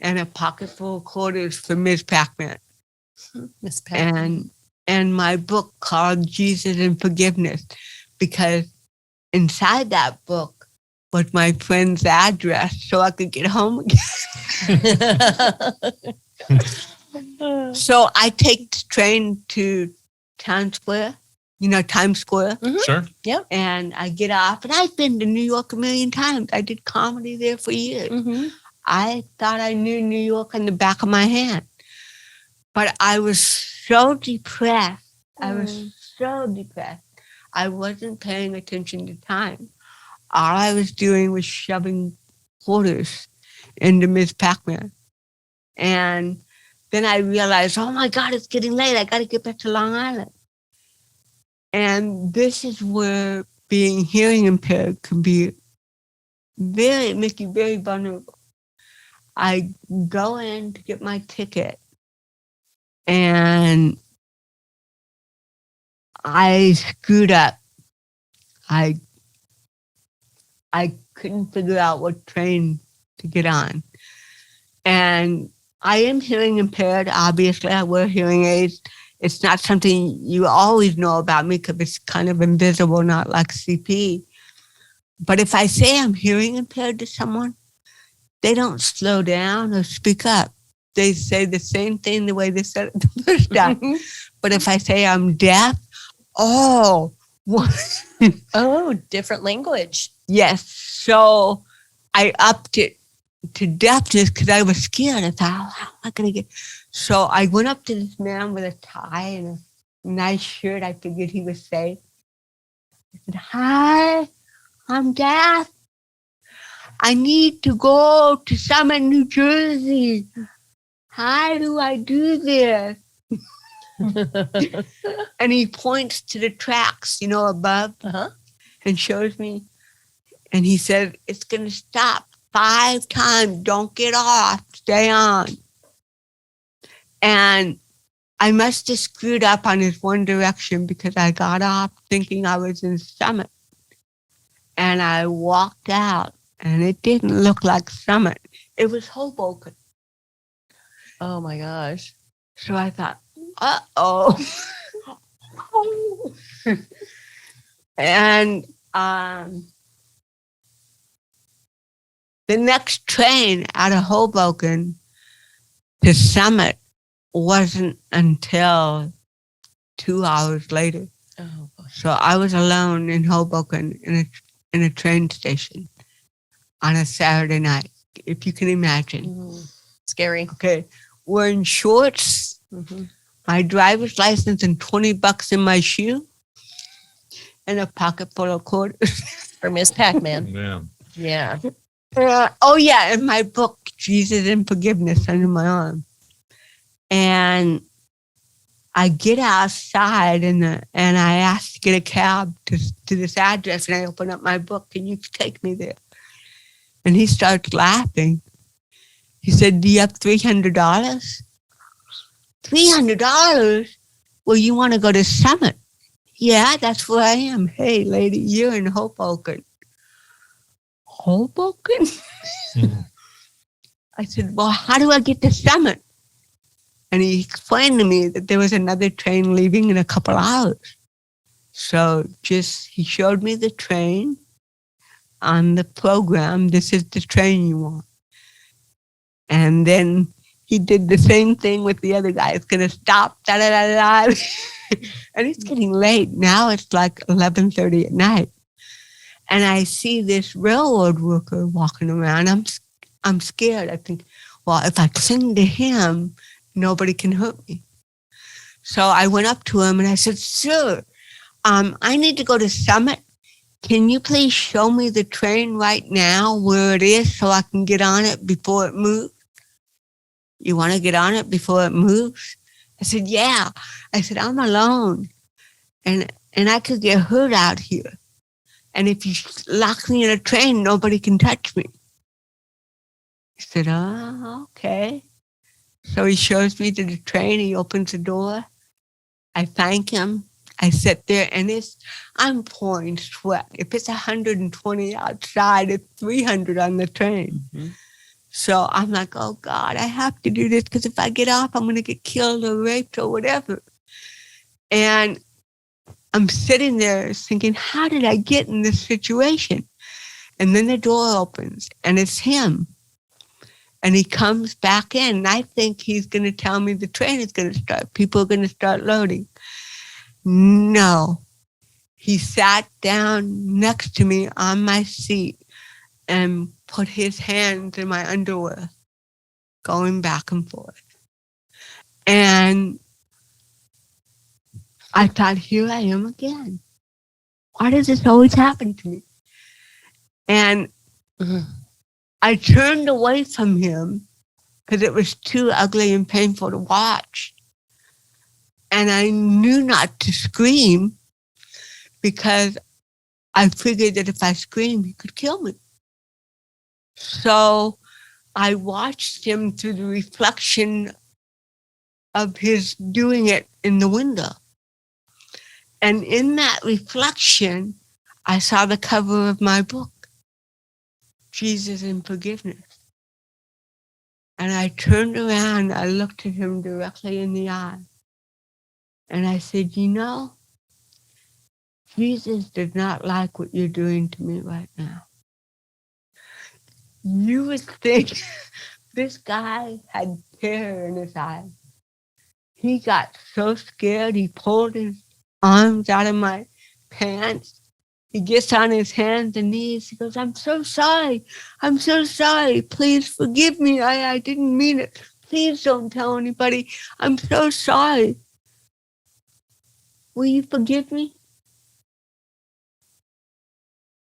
and a pocket full of quarters for Ms. Pac-Man. Miss Pac-Man. And my book called Jesus and Forgiveness, because inside that book was my friend's address so I could get home again. So I take the train to Times Square. Times Square. Sure. Yeah. And I get off, and I've been to New York a million times. I did comedy there for years. I thought I knew New York on the back of my hand. But I was so depressed. I wasn't paying attention to time. All I was doing was shoving quarters into Ms. Pac-Man. And then I realized, oh my God, it's getting late. I got to get back to Long Island. And this is where being hearing impaired can make you very vulnerable. I go in to get my ticket, and I screwed up. I couldn't figure out what train to get on. And I am hearing impaired, obviously. I wear hearing aids. It's not something you always know about me because it's kind of invisible, not like CP. But if I say I'm hearing impaired to someone, they don't slow down or speak up. They say the same thing the way they said it the first time. But if I say I'm deaf, Oh, different language. Yes. So I upped it to deafness because I was scared. I thought, how am I going to get? So I went up to this man with a tie and a nice shirt. I figured he was safe. I said, hi, I'm deaf. I need to go to Summit, New Jersey. How do I do this? And he points to the tracks, above and shows me. And he said, it's going to stop 5 times. Don't get off. Stay on. And I must have screwed up on his one direction because I got off thinking I was in Summit. And I walked out and it didn't look like Summit. It was Hoboken. Oh my gosh. So I thought, uh-oh. And the next train out of Hoboken to Summit wasn't until 2 hours later. Oh, So I was alone in Hoboken in a train station on a Saturday night, if you can imagine. Scary. Okay, wearing shorts, my driver's license and $20 in my shoe, and a pocket full of quarters. For Miss Pac-Man. Yeah. Yeah. Oh yeah, and my book, Jesus and Forgiveness, under my arm. And I get outside and I asked to get a cab to this address, and I open up my book. Can you take me there? And he starts laughing. He said, do you have $300? $300? Well, you want to go to Summit? Yeah, that's where I am. Hey, lady, you're in Hoboken. Hoboken? I said, well, how do I get to Summit? And he explained to me that there was another train leaving in a couple hours. So he showed me the train on the program. This is the train you want. And then he did the same thing with the other guy. It's going to stop, da-da-da-da. And it's getting late. Now it's like 11:30 at night. And I see this railroad worker walking around. I'm scared. I think, well, if I cling to him, nobody can hurt me. So I went up to him and I said, sir, I need to go to Summit. Can you please show me the train right now where it is so I can get on it before it moves? You want to get on it before it moves? I said, yeah. I said, I'm alone and I could get hurt out here. And if you lock me in a train, nobody can touch me. He said, oh, okay. So he shows me to the train. He opens the door. I thank him. I sit there and I'm pouring sweat. If it's 120 outside, it's 300 on the train. So I'm like, oh God, I have to do this because if I get off, I'm going to get killed or raped or whatever. And I'm sitting there thinking, how did I get in this situation? And then the door opens and it's him. And he comes back in. And I think he's going to tell me the train is going to start. People are going to start loading. No. He sat down next to me on my seat and put his hands in my underwear, going back and forth. And I thought, here I am again. Why does this always happen to me? And I turned away from him because it was too ugly and painful to watch. And I knew not to scream because I figured that if I screamed, he could kill me. So I watched him through the reflection of his doing it in the window. And in that reflection, I saw the cover of my book, Jesus and Forgiveness. And I turned around, I looked at him directly in the eye. And I said, you know, Jesus does not like what you're doing to me right now. You would think this guy had terror in his eyes. He got so scared, he pulled his arms out of my pants. He gets on his hands and knees. He goes, I'm so sorry. I'm so sorry. Please forgive me. I didn't mean it. Please don't tell anybody. I'm so sorry. Will you forgive me?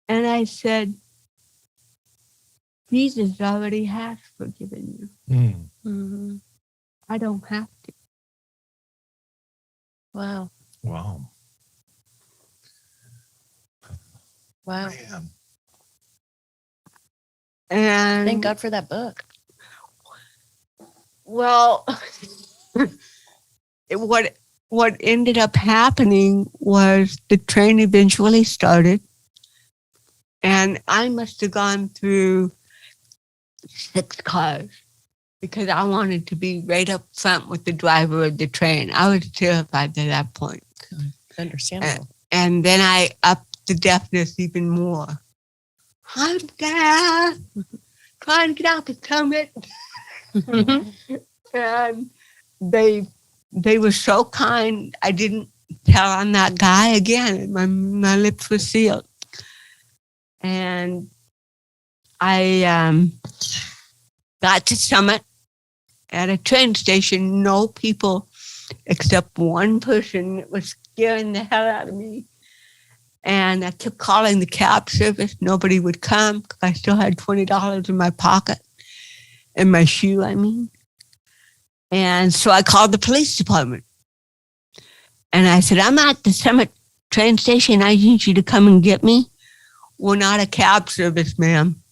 And I said, Jesus already has forgiven you. Mm-hmm. I don't have to. Wow. Wow. Wow. Man. And Thank God for that book. well, what ended up happening was the train eventually started, and I must have gone through 6 cars because I wanted to be right up front with the driver of the train. I was terrified at that point. Understandable. And then I upped the deafness even more. I'm deaf. Trying to get out the stomach. And they were so kind. I didn't tell on that guy again. My lips were sealed. And I got to Summit at a train station. No people except one person that was scaring the hell out of me. And I kept calling the cab service. Nobody would come because I still had $20 in my pocket, in my shoe, I mean. And so I called the police department. And I said, I'm at the Summit train station. I need you to come and get me. We're not a cab service, ma'am.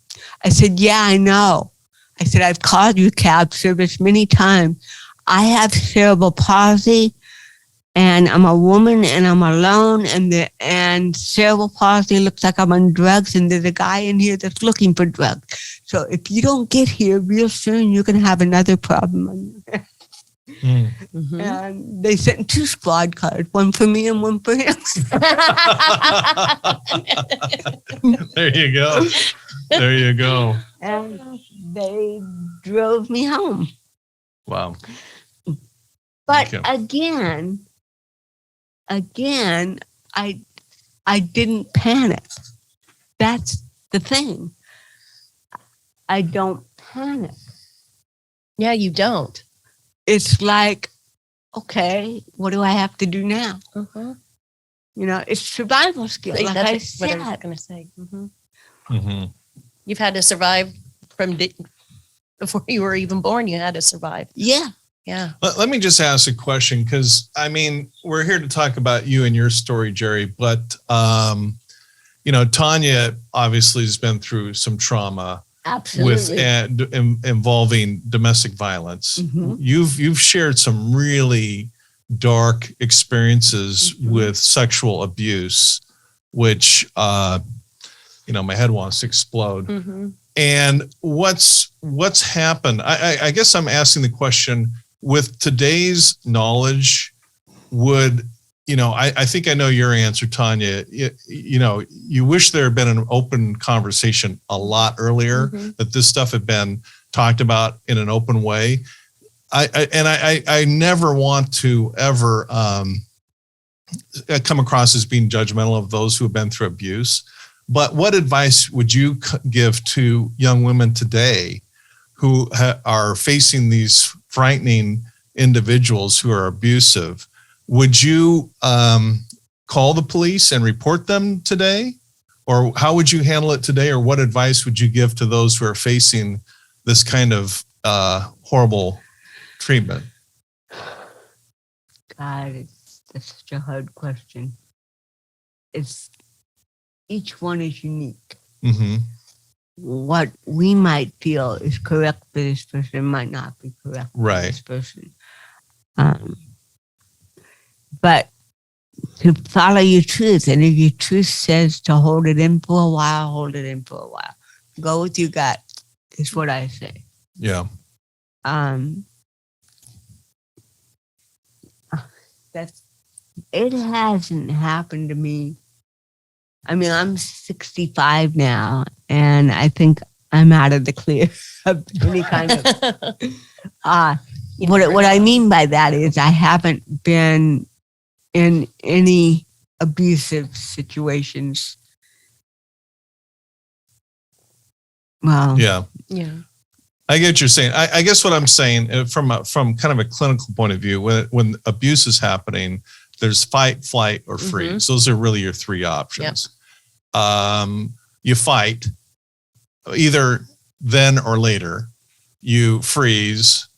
I said, yeah, I know. I said, I've called your cab service many times. I have cerebral palsy, and I'm a woman, and I'm alone, and cerebral palsy looks like I'm on drugs, and there's a guy in here that's looking for drugs. So if you don't get here real soon, you're going to have another problem on your hands. Mm-hmm. And they sent 2 squad cars, one for me and one for him. There you go. There you go. And they drove me home. Wow. But Okay. again, I didn't panic. That's the thing. I don't panic. Yeah, you don't. It's like, okay, what do I have to do now? Mm-hmm. You know, it's survival skill. Like I That's what I was said. going to say. Mm-hmm. Mm-hmm. You've had to survive before you were even born. You had to survive. Yeah. Yeah. Let me just ask a question, because I mean, we're here to talk about you and your story, Geri, but you know, Tanya obviously has been through some trauma with Absolutely. involving domestic violence. Mhm. You've shared some really dark experiences with sexual abuse, which you know, my head wants to explode. Mm-hmm. And what's happened? I guess I'm asking the question, with today's knowledge, would, you know, I think I know your answer, Tanya. You know, you wish there had been an open conversation a lot earlier, that this stuff had been talked about in an open way. I never want to ever come across as being judgmental of those who have been through abuse. But what advice would you give to young women today who are facing these frightening individuals who are abusive? Would you call the police and report them today? Or how would you handle it today? Or what advice would you give to those who are facing this kind of horrible treatment? God, that's such a hard question. Each one is unique. Mm-hmm. What we might feel is correct for this person might not be correct for Right. this person. But to follow your truth, and if your truth says to hold it in for a while, hold it in for a while. Go with your gut is what I say. Yeah. It hasn't happened to me. I mean, I'm 65 now, and I think I'm out of the clear of any kind of. What I mean by that is I haven't been in any abusive situations. Well, Yeah. Yeah. I get what you're saying. I guess what I'm saying from kind of a clinical point of view, when abuse is happening, there's fight, flight, or freeze. Those are really your three options. Yep. You fight either then or later. You freeze,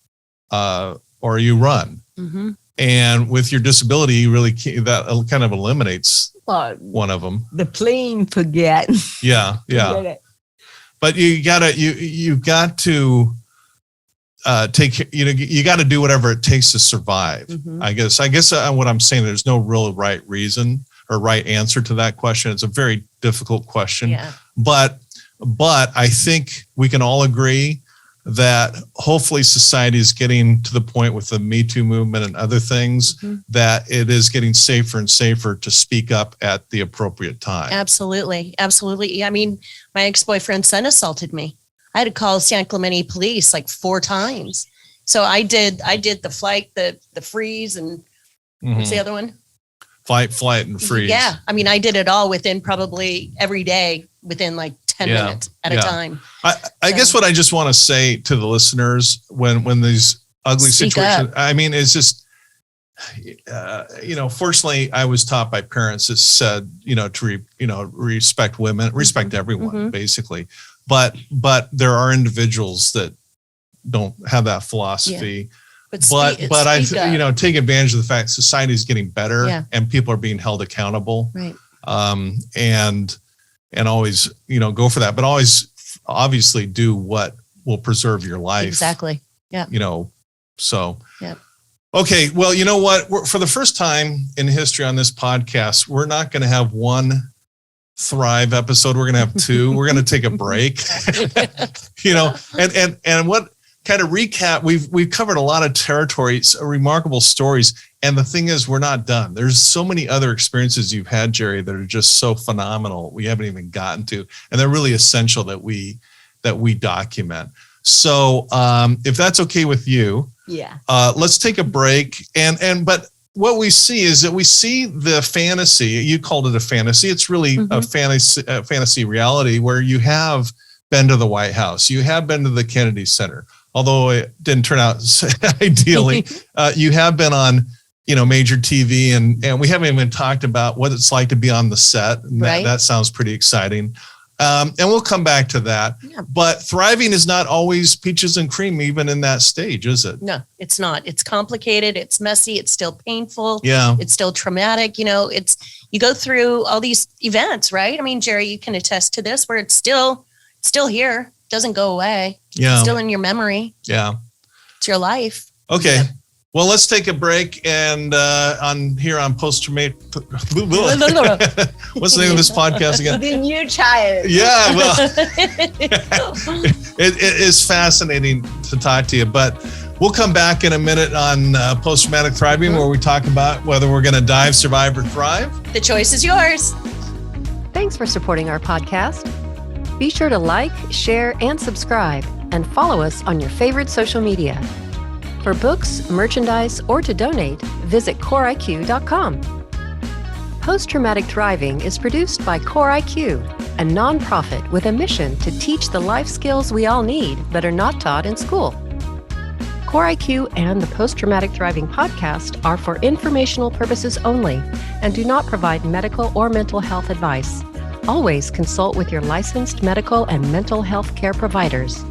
or you run. Mm-hmm. And with your disability, you really that kind of eliminates one of them. The plain forget. Yeah. Forget it. But you got to take, you got to do whatever it takes to survive. Mm-hmm. I guess what I'm saying, there's no real right reason or right answer to that question. It's a very difficult question. Yeah. But I think we can all agree that hopefully society is getting to the point with the Me Too movement and other things that it is getting safer and safer to speak up at the appropriate time. Absolutely. Absolutely. I mean, my ex-boyfriend's son assaulted me. I had to call San Clemente police like 4 times. So I did the flight, the freeze, and what's the other one? Fight, flight, and freeze. Yeah. I mean, I did it all within probably every day within like 10 minutes at a time. I guess what I just want to say to the listeners when these ugly situations, I mean, it's just, fortunately I was taught by parents that said, to respect women, respect everyone basically. But there are individuals that don't have that philosophy. Yeah. But I take advantage of the fact society is getting better and people are being held accountable. Right. And always, go for that, but always obviously do what will preserve your life. Exactly. Yeah. So. Yeah. Okay. Well, you know what? For the first time in history on this podcast, we're not going to have one Thrive episode. We're going to have 2. We're going to take a break, and what kind of recap, we've covered a lot of territories, remarkable stories. And the thing is, we're not done. There's so many other experiences you've had, Geri, that are just so phenomenal. We haven't even gotten to, and they're really essential that we document. So if that's okay with you, let's take a break. But what we see is that we see the fantasy. You called it a fantasy. It's really a fantasy reality where you have been to the White House, you have been to the Kennedy Center, although it didn't turn out ideally. You have been on major TV, and we haven't even talked about what it's like to be on the set. And that sounds pretty exciting. And we'll come back to that. Yeah. But thriving is not always peaches and cream, even in that stage, is it? No, it's not. It's complicated. It's messy. It's still painful. Yeah. It's still traumatic. You go through all these events, right? I mean, Geri, you can attest to this, where it's still here. It doesn't go away. Yeah. It's still in your memory. Yeah. It's your life. Okay. Yeah. Well, let's take a break, and on post-traumatic. What's the name of this podcast again? The new child. Yeah, well, it is fascinating to talk to you, but we'll come back in a minute on post-traumatic thriving, where we talk about whether we're going to dive, survive, or thrive. The choice is yours. Thanks for supporting our podcast. Be sure to like, share, and subscribe, and follow us on your favorite social media. For books, merchandise, or to donate, visit CoreIQ.com. Post-Traumatic Thriving is produced by CoreIQ, a nonprofit with a mission to teach the life skills we all need but are not taught in school. CoreIQ and the Post-Traumatic Thriving podcast are for informational purposes only and do not provide medical or mental health advice. Always consult with your licensed medical and mental health care providers.